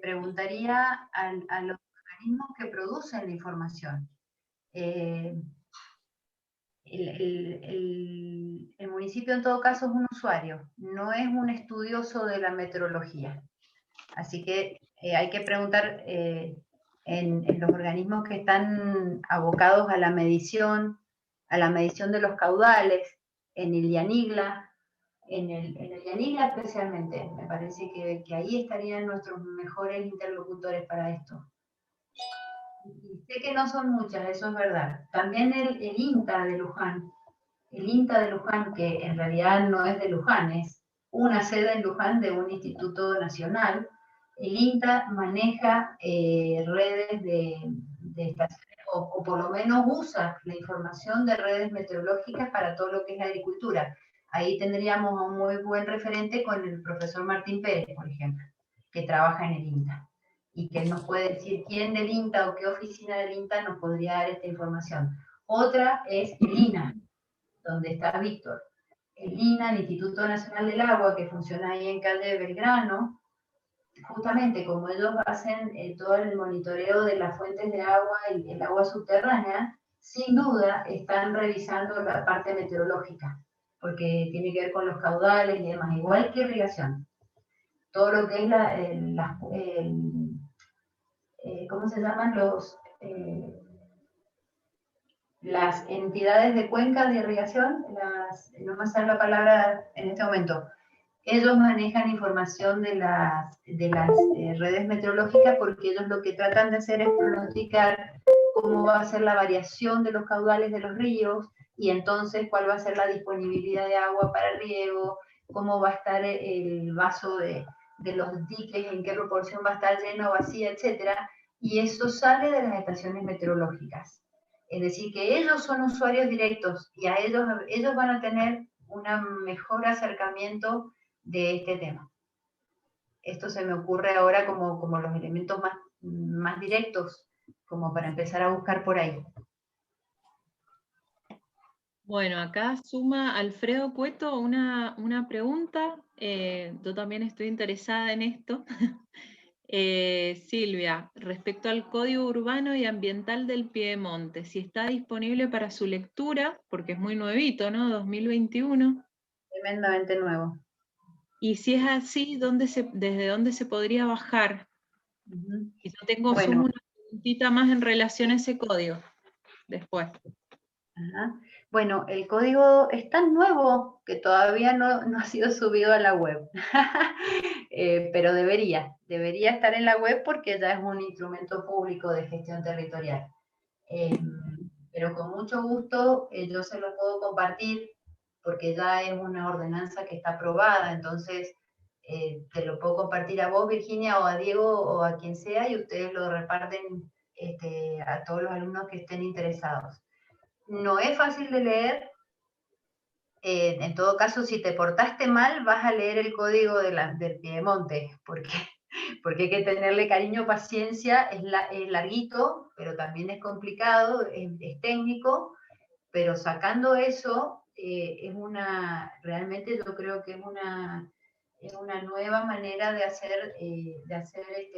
preguntaría a los organismos que producen la información. El municipio en todo caso es un usuario, no es un estudioso de la meteorología. Así que hay que preguntar en los organismos que están abocados a la medición de los caudales, en el IANIGLA, en el IANIGLA especialmente. Me parece que ahí estarían nuestros mejores interlocutores para esto. Y sé que no son muchas, eso es verdad. También el INTA de Luján, que en realidad no es de Luján, es una sede en Luján de un instituto nacional. El INTA maneja redes de estaciones, o por lo menos usa la información de redes meteorológicas para todo lo que es agricultura. Ahí tendríamos un muy buen referente con el profesor Martín Pérez, por ejemplo, que trabaja en el INTA, y que él nos puede decir quién del INTA o qué oficina del INTA nos podría dar esta información. Otra es el INA, donde está Víctor. El INA, el Instituto Nacional del Agua, que funciona ahí en calle Belgrano, justamente como ellos hacen todo el monitoreo de las fuentes de agua y el agua subterránea, sin duda están revisando la parte meteorológica, porque tiene que ver con los caudales y demás, igual que irrigación. Todo lo que es ¿cómo se llaman las entidades de cuencas de irrigación? No me sale la palabra en este momento. Ellos manejan información de las redes meteorológicas, porque ellos lo que tratan de hacer es pronosticar cómo va a ser la variación de los caudales de los ríos, y entonces cuál va a ser la disponibilidad de agua para el riego, cómo va a estar el vaso de los diques, en qué proporción va a estar lleno o vacía, etcétera, y eso sale de las estaciones meteorológicas. Es decir, que ellos son usuarios directos, y a ellos van a tener un mejor acercamiento de este tema. Esto se me ocurre ahora como los elementos más directos, como para empezar a buscar por ahí. Bueno, acá suma Alfredo Cueto una pregunta. Yo también estoy interesada en esto. Silvia, respecto al Código Urbano y Ambiental del Piedemonte, si está disponible para su lectura, porque es muy nuevito, ¿no? 2021. Tremendamente nuevo. Y si es así, ¿desde dónde se podría bajar? Y yo tengo Bueno, una preguntita más en relación a ese código, después. ajá. Bueno, el código es tan nuevo que todavía no ha sido subido a la web, pero debería estar en la web porque ya es un instrumento público de gestión territorial. Pero con mucho gusto yo se lo puedo compartir porque ya es una ordenanza que está aprobada, entonces te lo puedo compartir a vos, Virginia, o a Diego, o a quien sea, y ustedes lo reparten a todos los alumnos que estén interesados. No es fácil de leer. En todo caso, si te portaste mal, vas a leer el código del Piedemonte, porque hay que tenerle cariño, paciencia, es larguito, pero también es complicado, es técnico, pero sacando eso, realmente yo creo que es una nueva manera de hacer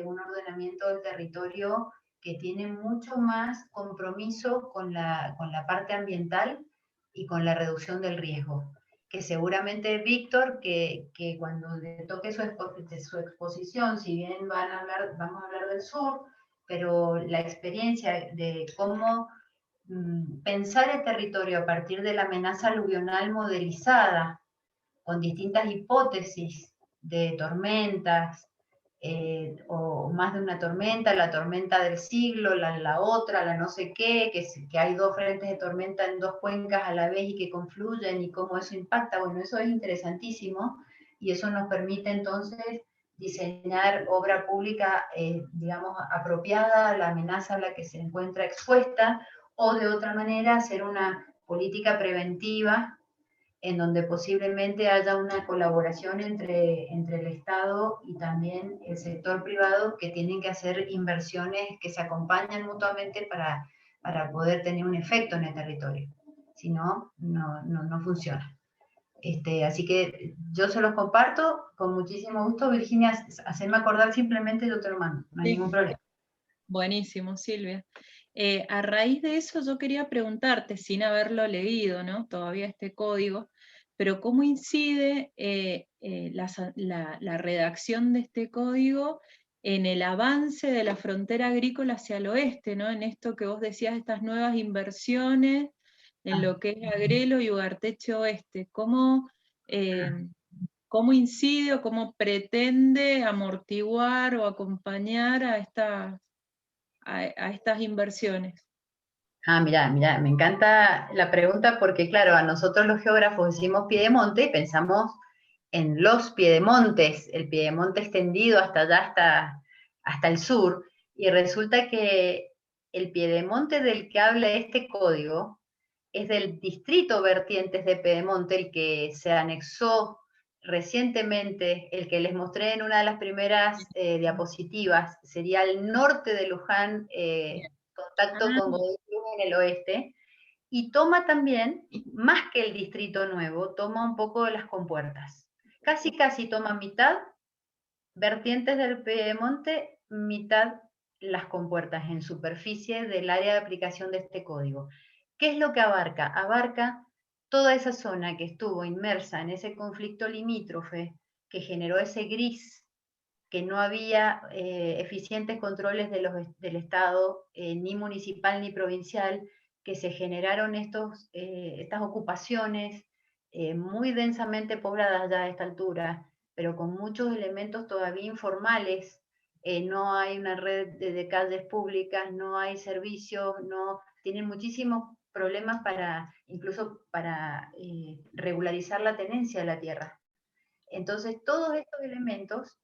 un ordenamiento del territorio que tiene mucho más compromiso con la parte ambiental y con la reducción del riesgo. Que seguramente Víctor, que cuando le toque su exposición, si bien vamos a hablar del sur, pero la experiencia de cómo pensar el territorio a partir de la amenaza aluvional modelizada, con distintas hipótesis de tormentas, o más de una tormenta, la tormenta del siglo, la otra, la no sé qué, que hay dos frentes de tormenta en dos cuencas a la vez y que confluyen y cómo eso impacta. Bueno, eso es interesantísimo y eso nos permite entonces diseñar obra pública, digamos, apropiada a la amenaza a la que se encuentra expuesta, o de otra manera hacer una política preventiva en donde posiblemente haya una colaboración entre el Estado y también el sector privado, que tienen que hacer inversiones que se acompañan mutuamente para poder tener un efecto en el territorio. Si no, no funciona. Así que yo se los comparto con muchísimo gusto. Virginia, hacerme acordar simplemente, yo te lo mando, no hay ningún problema. Buenísimo, Silvia. A raíz de eso yo quería preguntarte, sin haberlo leído, ¿no? Todavía este código, pero ¿cómo incide la redacción de este código en el avance de la frontera agrícola hacia el oeste, ¿no? En esto que vos decías, estas nuevas inversiones, en lo que es Agrelo y Ugarteche Oeste. ¿Cómo incide o cómo pretende amortiguar o acompañar a estas inversiones? Mira, me encanta la pregunta porque, claro, a nosotros los geógrafos decimos piedemonte y pensamos en los piedemontes, el piedemonte extendido hasta allá, hasta el sur, y resulta que el piedemonte del que habla este código es del distrito Vertientes de Piedemonte, el que se anexó recientemente, el que les mostré en una de las primeras diapositivas, sería el norte de Luján, contacto con Godoy Cruz en el oeste, y toma también, más que el distrito nuevo, toma un poco de las compuertas. Casi toma mitad Vertientes del Piedemonte, mitad las compuertas en superficie del área de aplicación de este código. ¿Qué es lo que abarca? Abarca toda esa zona que estuvo inmersa en ese conflicto limítrofe que generó ese gris, que no había eficientes controles del Estado, ni municipal ni provincial, que se generaron estas ocupaciones muy densamente pobladas ya a esta altura, pero con muchos elementos todavía informales. No hay una red de calles públicas, no hay servicios, tienen muchísimos problemas incluso para regularizar la tenencia de la tierra. Entonces, todos estos elementos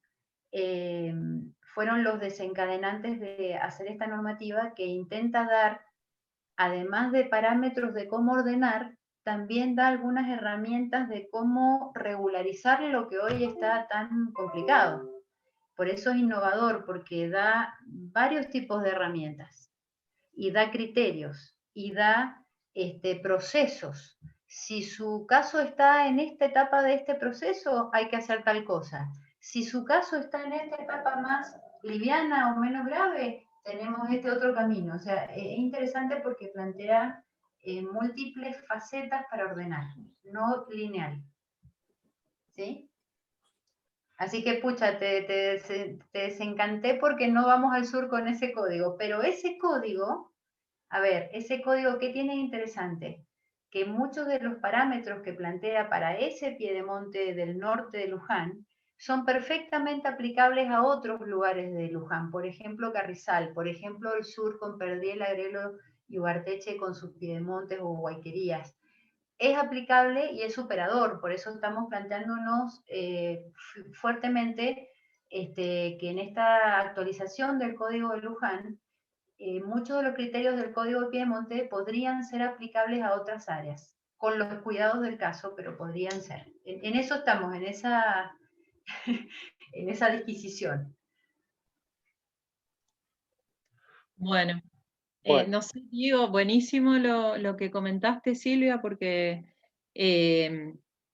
fueron los desencadenantes de hacer esta normativa que intenta dar, además de parámetros de cómo ordenar, también da algunas herramientas de cómo regularizar lo que hoy está tan complicado. Por eso es innovador, porque da varios tipos de herramientas, y da criterios, y da procesos si su caso está en esta etapa de este proceso, hay que hacer tal cosa. Si su caso está en esta etapa más liviana o menos grave, tenemos este otro camino. O sea, es interesante porque plantea múltiples facetas para ordenar, no lineal. ¿Sí? Así que, pucha, te desencanté porque no vamos al sur con ese código. Pero ese código, a ver, ese código, ¿qué tiene interesante? Que muchos de los parámetros que plantea para ese piedemonte del norte de Luján son perfectamente aplicables a otros lugares de Luján. Por ejemplo, Carrizal, por ejemplo, el sur con Perdiel, Agrelo y Ugarteche con sus piedemontes o guayquerías. Es aplicable y es superador, por eso estamos planteándonos fuertemente que en esta actualización del Código de Luján, muchos de los criterios del Código de Piedemonte podrían ser aplicables a otras áreas, con los cuidados del caso, pero podrían ser. En eso estamos, en esa disquisición. Bueno. Bueno. No sé, Diego, buenísimo lo que comentaste, Silvia, porque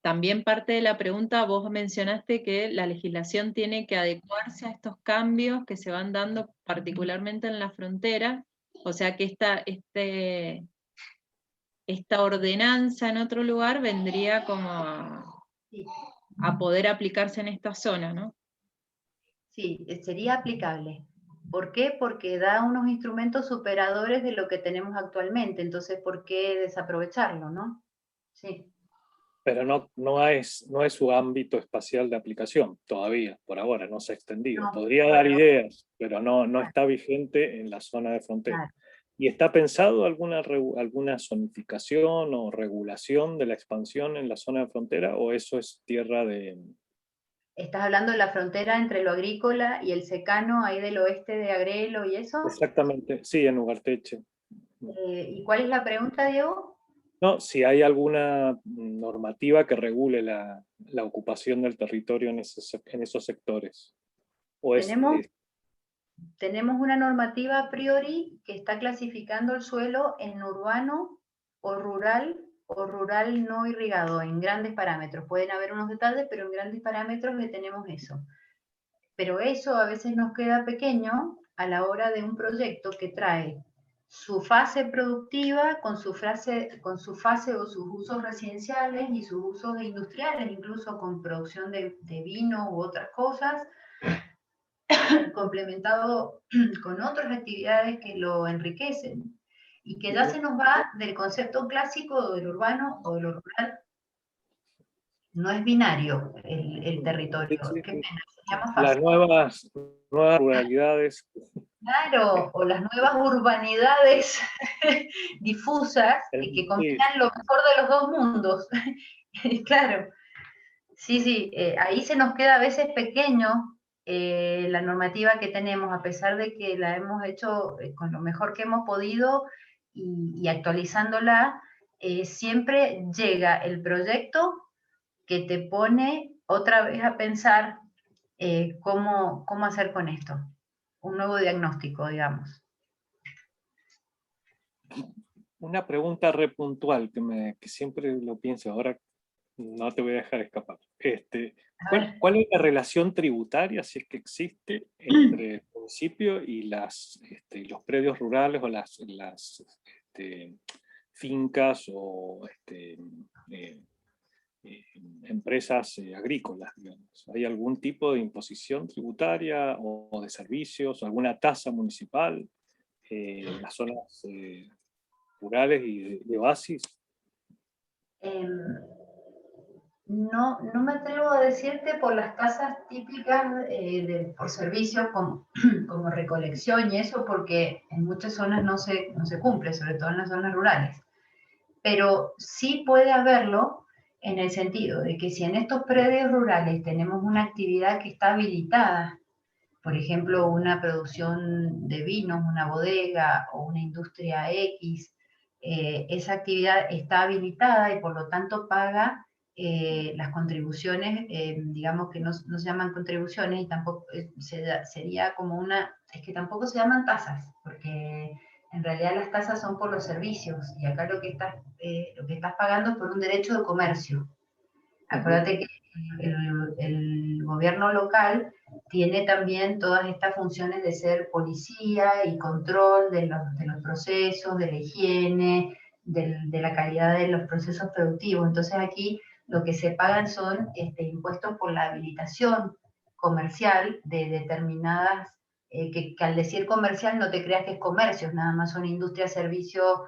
también parte de la pregunta, vos mencionaste que la legislación tiene que adecuarse a estos cambios que se van dando particularmente en la frontera, o sea que esta ordenanza en otro lugar vendría como a poder aplicarse en esta zona, ¿no? Sí, sería aplicable. ¿Por qué? Porque da unos instrumentos superadores de lo que tenemos actualmente, entonces, ¿por qué desaprovecharlo, no? Sí. Pero no es su ámbito espacial de aplicación todavía, por ahora, no se ha extendido. No, Podría dar ideas, pero no está vigente en la zona de frontera. claro. ¿Y está pensado alguna zonificación o regulación de la expansión en la zona de frontera, o eso es tierra de... ¿Estás hablando de la frontera entre lo agrícola y el secano, ahí del oeste de Agrelo y eso? Exactamente, sí, en Ugarteche. ¿Y cuál es la pregunta, Diego? No, si hay alguna normativa que regule la ocupación del territorio en esos sectores. O Tenemos una normativa a priori que está clasificando el suelo en urbano o rural no irrigado, en grandes parámetros. Pueden haber unos detalles, pero en grandes parámetros le tenemos eso. Pero eso a veces nos queda pequeño a la hora de un proyecto que trae su fase productiva con su fase o sus usos residenciales y sus usos industriales, incluso con producción de vino u otras cosas, complementado con otras actividades que lo enriquecen, y que ya se nos va del concepto clásico del urbano o de lo rural. No es binario el territorio. Sí, Qué sí. pena, sería más Las fácil. nuevas ruralidades. Claro, o las nuevas urbanidades difusas que combinan lo mejor de los dos mundos. Claro. Sí, ahí se nos queda a veces pequeño la normativa que tenemos, a pesar de que la hemos hecho con lo mejor que hemos podido y actualizándola, siempre llega el proyecto que te pone otra vez a pensar cómo hacer con esto. Un nuevo diagnóstico, digamos. Una pregunta repuntual que siempre lo pienso, ahora no te voy a dejar escapar. ¿Cuál es la relación tributaria, si es que existe, entre el municipio y los predios rurales o las fincas o empresas agrícolas, digamos? ¿Hay algún tipo de imposición tributaria o de servicios, o alguna tasa municipal en las zonas rurales y de oasis? No me atrevo a decirte por las tasas típicas por servicios como recolección y eso, porque en muchas zonas no se cumple, sobre todo en las zonas rurales. Pero sí puede haberlo en el sentido de que si en estos predios rurales tenemos una actividad que está habilitada, por ejemplo, una producción de vinos, una bodega o una industria X, esa actividad está habilitada y por lo tanto paga las contribuciones, digamos que no se llaman contribuciones y tampoco sería como es que tampoco se llaman tasas, porque En realidad las tasas son por los servicios, y acá lo que estás pagando es por un derecho de comercio. Acuérdate que el gobierno local tiene también todas estas funciones de ser policía y control de los procesos, de la higiene, de la calidad de los procesos productivos. Entonces aquí lo que se pagan son impuestos por la habilitación comercial de determinadas, que al decir comercial no te creas que es comercio, nada más son industrias, servicios,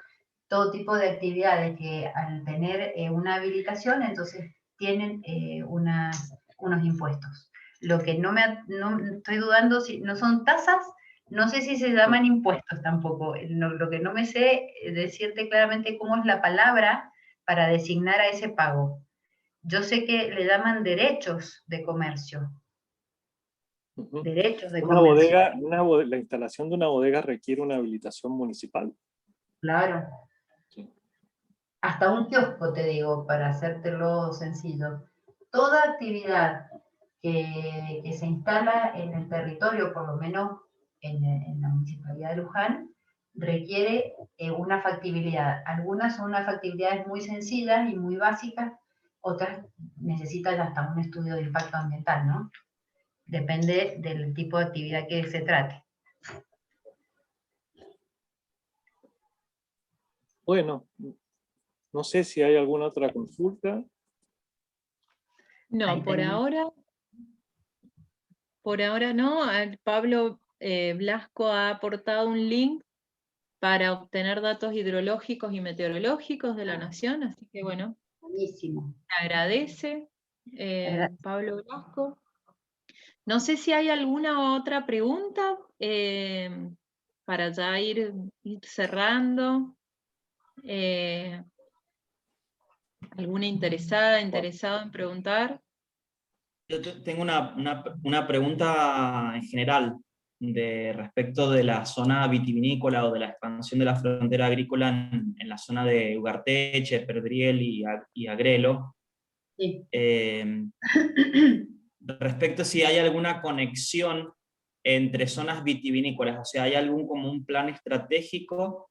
todo tipo de actividades que al tener una habilitación, entonces tienen unos impuestos. Lo que no estoy dudando, si no son tasas, no sé si se llaman impuestos tampoco. Lo que no me sé es decirte claramente cómo es la palabra para designar a ese pago. Yo sé que le llaman derechos de comercio. Derechos de comercio. La instalación de una bodega requiere una habilitación municipal. Claro. Sí. Hasta un kiosco, te digo, para hacértelo sencillo. Toda actividad que se instala en el territorio, por lo menos en la Municipalidad de Luján, requiere una factibilidad. Algunas son unas factibilidades muy sencillas y muy básicas, otras necesitan hasta un estudio de impacto ambiental, ¿no? Depende del tipo de actividad que se trate. Bueno, no sé si hay alguna otra consulta. No, por ahora no. Pablo Blasco ha aportado un link para obtener datos hidrológicos y meteorológicos de la Nación, así que bueno. Buenísimo. Te agradece, Pablo Blasco. No sé si hay alguna otra pregunta para ya ir cerrando. ¿Alguna interesado en preguntar? Yo tengo una pregunta en general respecto de la zona vitivinícola o de la expansión de la frontera agrícola en la zona de Ugarteche, Perdriel y Agrelo. Sí. Respecto a si hay alguna conexión entre zonas vitivinícolas, o sea, ¿hay algún como un plan estratégico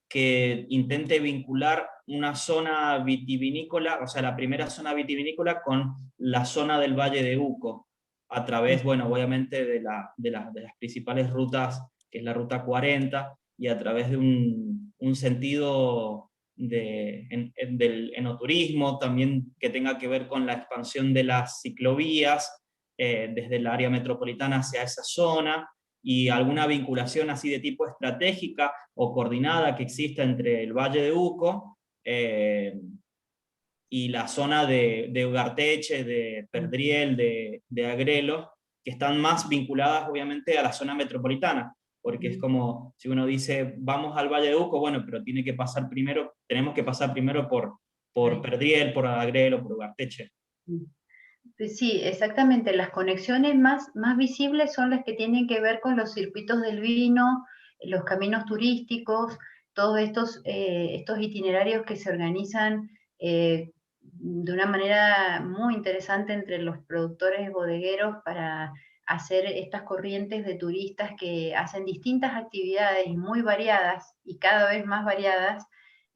que intente vincular una zona vitivinícola, o sea, la primera zona vitivinícola con la zona del Valle de Uco, a través, bueno, obviamente de las principales rutas, que es la ruta 40, y a través de un sentido del enoturismo, también que tenga que ver con la expansión de las ciclovías, desde el área metropolitana hacia esa zona, y alguna vinculación así de tipo estratégica o coordinada que exista entre el Valle de Uco y la zona de Ugarteche, de Perdriel, de Agrelo, que están más vinculadas obviamente a la zona metropolitana, porque es como si uno dice vamos al Valle de Uco, bueno, pero tenemos que pasar primero por Perdriel, por Agrelo, por Ugarteche. Sí, exactamente. Las conexiones más visibles son las que tienen que ver con los circuitos del vino, los caminos turísticos, todos estos itinerarios que se organizan de una manera muy interesante entre los productores bodegueros para hacer estas corrientes de turistas que hacen distintas actividades muy variadas y cada vez más variadas,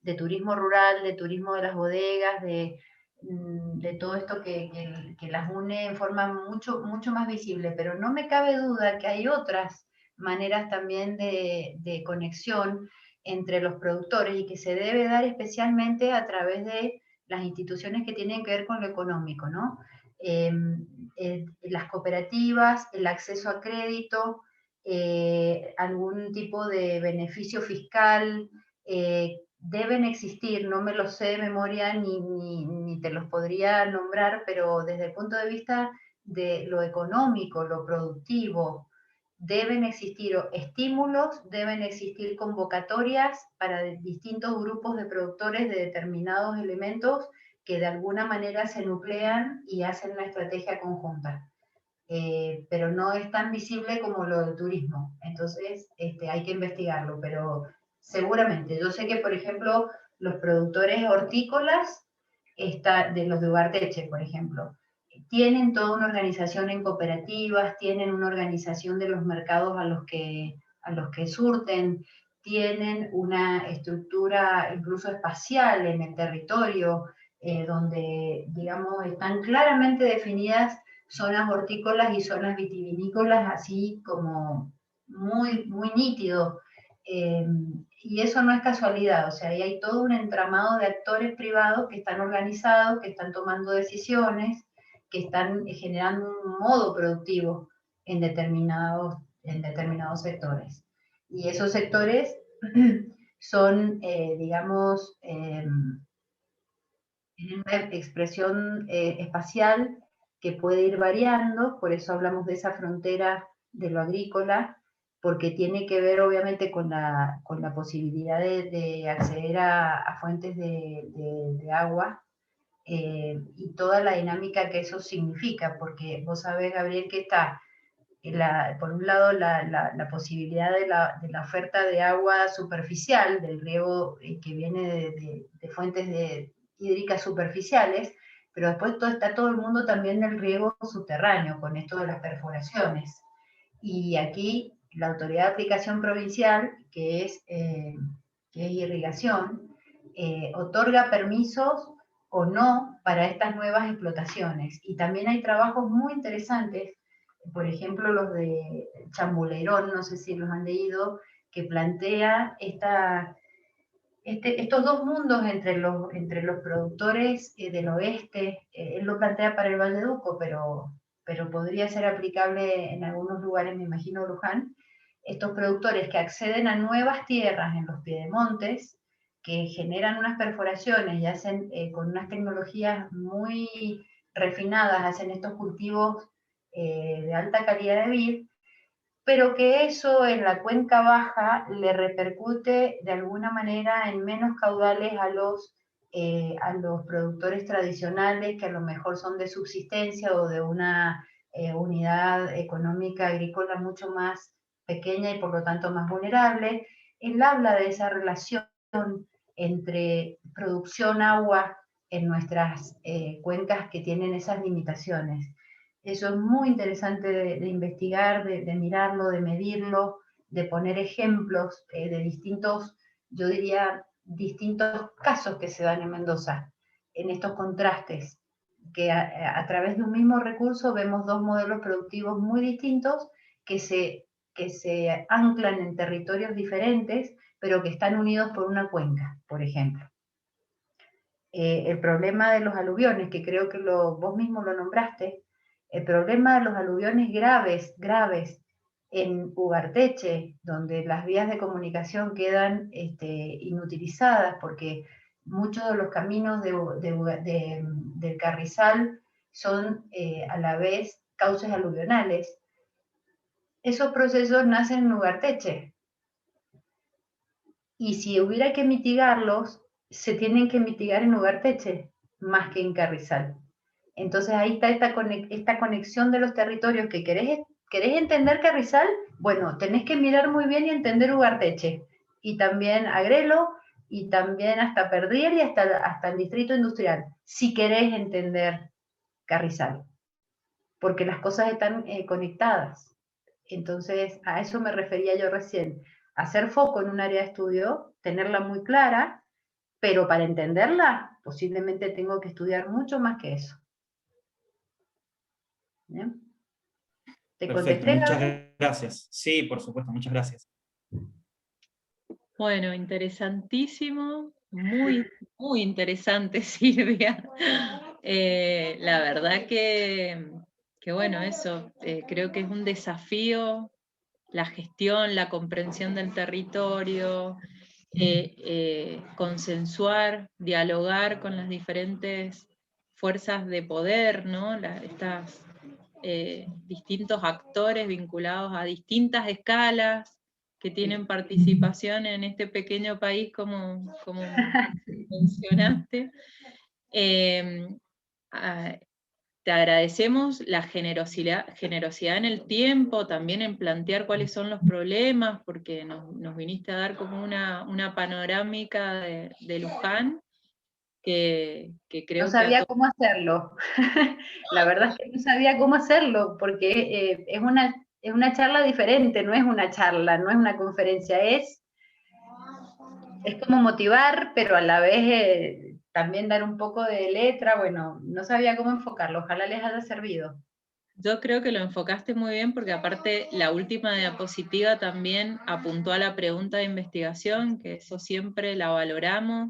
de turismo rural, de turismo de las bodegas, de todo esto que las une en forma mucho más visible, pero no me cabe duda que hay otras maneras también de conexión entre los productores y que se debe dar especialmente a través de las instituciones que tienen que ver con lo económico, ¿no? Las cooperativas, el acceso a crédito, algún tipo de beneficio fiscal, deben existir, no me los sé de memoria ni te los podría nombrar, pero desde el punto de vista de lo económico, lo productivo, deben existir estímulos, deben existir convocatorias para distintos grupos de productores de determinados elementos que de alguna manera se nuclean y hacen una estrategia conjunta. Pero no es tan visible como lo del turismo, entonces hay que investigarlo, pero seguramente. Yo sé que, por ejemplo, los productores hortícolas, de los de Ugarteche, por ejemplo, tienen toda una organización en cooperativas, tienen una organización de los mercados a los que surten, tienen una estructura incluso espacial en el territorio, donde, digamos, están claramente definidas zonas hortícolas y zonas vitivinícolas, así como muy, muy nítido. Y eso no es casualidad, o sea, ahí hay todo un entramado de actores privados que están organizados, que están tomando decisiones, que están generando un modo productivo en determinados sectores. Y esos sectores son, digamos, una expresión espacial que puede ir variando, por eso hablamos de esa frontera de lo agrícola, porque tiene que ver obviamente con la posibilidad de acceder a fuentes de agua, y toda la dinámica que eso significa, porque vos sabés, Gabriel, que está por un lado la posibilidad de la oferta de agua superficial, del riego que viene de fuentes hídricas superficiales, pero después está todo el mundo también del riego subterráneo, con esto de las perforaciones. Y aquí la Autoridad de Aplicación Provincial, que es irrigación, otorga permisos o no para estas nuevas explotaciones. Y también hay trabajos muy interesantes, por ejemplo los de Chambuleirón, no sé si los han leído, que plantea estos dos mundos entre los productores del oeste. Él lo plantea para el Valle de Uco, pero podría ser aplicable en algunos lugares, me imagino Luján. Estos productores que acceden a nuevas tierras en los piedemontes, que generan unas perforaciones y hacen con unas tecnologías muy refinadas, hacen estos cultivos de alta calidad de vid, pero que eso en la cuenca baja le repercute de alguna manera en menos caudales a los productores tradicionales, que a lo mejor son de subsistencia o de una unidad económica agrícola mucho más pequeña y por lo tanto más vulnerable. Él habla de esa relación entre producción-agua en nuestras cuencas que tienen esas limitaciones. Eso es muy interesante de investigar, de mirarlo, de medirlo, de poner ejemplos de distintos, yo diría, distintos casos que se dan en Mendoza, en estos contrastes, que a través de un mismo recurso vemos dos modelos productivos muy distintos que se anclan en territorios diferentes, pero que están unidos por una cuenca, por ejemplo. El problema de los aluviones, que creo que vos mismo lo nombraste, el problema de los aluviones graves en Ugarteche, donde las vías de comunicación quedan inutilizadas porque muchos de los caminos del Carrizal son a la vez cauces aluvionales. Esos procesos nacen en Ugarteche. Y si hubiera que mitigarlos, se tienen que mitigar en Ugarteche más que en Carrizal. Entonces ahí está esta conexión de los territorios que querés entender Carrizal, bueno, tenés que mirar muy bien y entender Ugarteche, y también Agrelo, y también hasta Perdriel y hasta el distrito industrial, si querés entender Carrizal, porque las cosas están conectadas. Entonces a eso me refería yo recién, hacer foco en un área de estudio, tenerla muy clara, pero para entenderla posiblemente tengo que estudiar mucho más que eso. ¿Bien? ¿Te Perfecto, contesté, muchas Gabriel? gracias. Sí, por supuesto, muchas gracias. Bueno, interesantísimo, muy, muy interesante, Silvia. La verdad que bueno, eso, creo que es un desafío, la gestión, la comprensión del territorio, consensuar, dialogar con las diferentes fuerzas de poder, ¿no? Estas distintos actores vinculados a distintas escalas que tienen participación en este pequeño país, como mencionaste. Te agradecemos la generosidad en el tiempo, también en plantear cuáles son los problemas, porque nos viniste a dar como una panorámica de Luján, que creo No que a sabía todos... cómo hacerlo. La verdad es que no sabía cómo hacerlo, porque es una charla diferente, no es una charla, no es una conferencia, es es como motivar, pero a la vez también dar un poco de letra. Bueno, no sabía cómo enfocarlo, ojalá les haya servido. Yo creo que lo enfocaste muy bien, porque aparte la última diapositiva también apuntó a la pregunta de investigación, que eso siempre la valoramos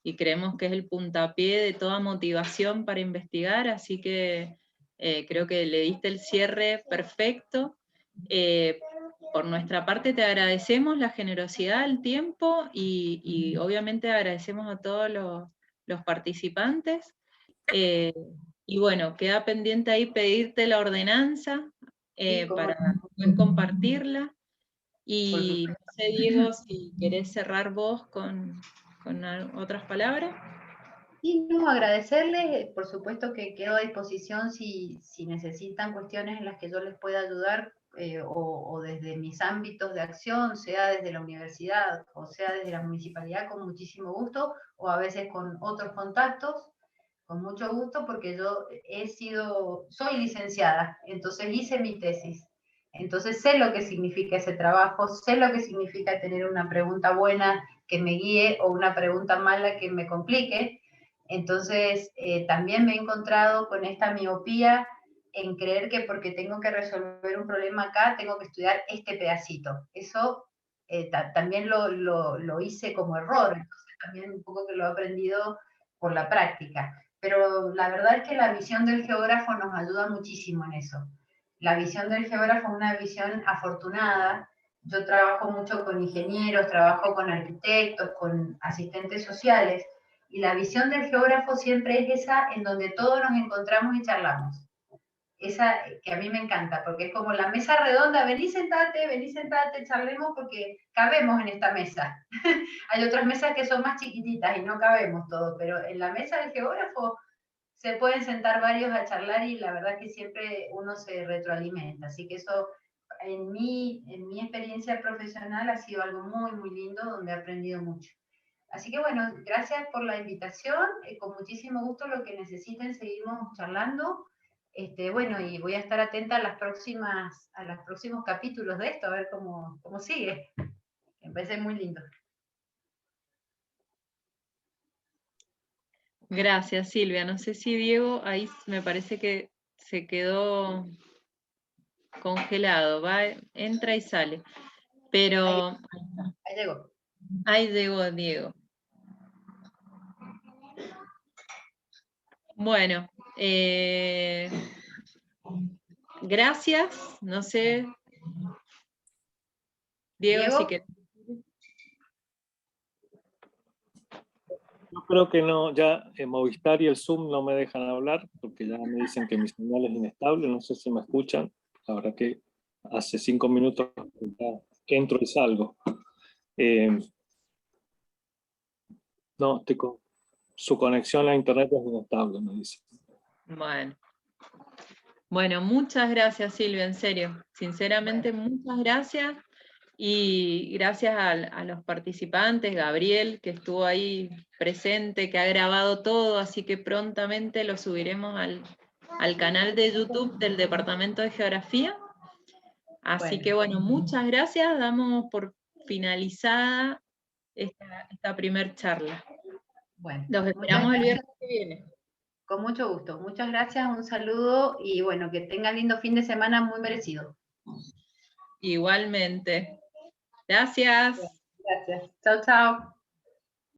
y creemos que es el puntapié de toda motivación para investigar, así que creo que le diste el cierre perfecto. Por nuestra parte te agradecemos la generosidad, el tiempo, y obviamente agradecemos a todos los participantes. Y bueno, queda pendiente ahí pedirte la ordenanza para poder compartirla. Y no sé, Diego, si querés cerrar vos con otras palabras. Y no, agradecerles, por supuesto que quedo a disposición si necesitan cuestiones en las que yo les pueda ayudar, o desde mis ámbitos de acción, sea desde la universidad o sea desde la municipalidad, con muchísimo gusto, o a veces con otros contactos, con mucho gusto, porque yo soy licenciada, entonces hice mi tesis. Entonces sé lo que significa ese trabajo, sé lo que significa tener una pregunta buena que me guíe o una pregunta mala que me complique. Entonces también me he encontrado con esta miopía en creer que porque tengo que resolver un problema acá, tengo que estudiar este pedacito. Eso también lo hice como error, entonces también un poco que lo he aprendido por la práctica. Pero la verdad es que la visión del geógrafo nos ayuda muchísimo en eso. La visión del geógrafo es una visión afortunada. Yo trabajo mucho con ingenieros, trabajo con arquitectos, con asistentes sociales, y la visión del geógrafo siempre es esa en donde todos nos encontramos y charlamos. Esa que a mí me encanta, porque es como la mesa redonda, vení sentate, charlemos, porque cabemos en esta mesa. Hay otras mesas que son más chiquititas y no cabemos todos, pero en la mesa del geógrafo se pueden sentar varios a charlar, y la verdad que siempre uno se retroalimenta. Así que eso, en mi experiencia profesional, ha sido algo muy, muy lindo, donde he aprendido mucho. Así que bueno, gracias por la invitación, con muchísimo gusto, lo que necesiten seguimos charlando. Bueno, y voy a estar atenta a los próximos capítulos de esto, a ver cómo sigue. Me parece muy lindo. Gracias, Silvia. No sé si Diego, ahí me parece que se quedó congelado, entra y sale. Pero Ahí llegó. ahí llegó Diego. Bueno, gracias. No sé, Diego, si querés. Yo creo que no, ya Movistar y el Zoom no me dejan hablar, porque ya me dicen que mi señal es inestable, no sé si me escuchan. La verdad que hace 5 minutos que entro y salgo. No, su conexión a internet es inestable, me dicen. Bueno, muchas gracias, Silvia, en serio. Sinceramente, muchas gracias. Y gracias a los participantes, Gabriel, que estuvo ahí presente, que ha grabado todo, así que prontamente lo subiremos al canal de YouTube del Departamento de Geografía. Así que bueno, muchas gracias. Damos por finalizada esta primer charla. Bueno, los esperamos el viernes que viene. Con mucho gusto. Muchas gracias, un saludo, y bueno, que tengan lindo fin de semana, muy merecido. Igualmente. Gracias. Gracias. Chao, chao.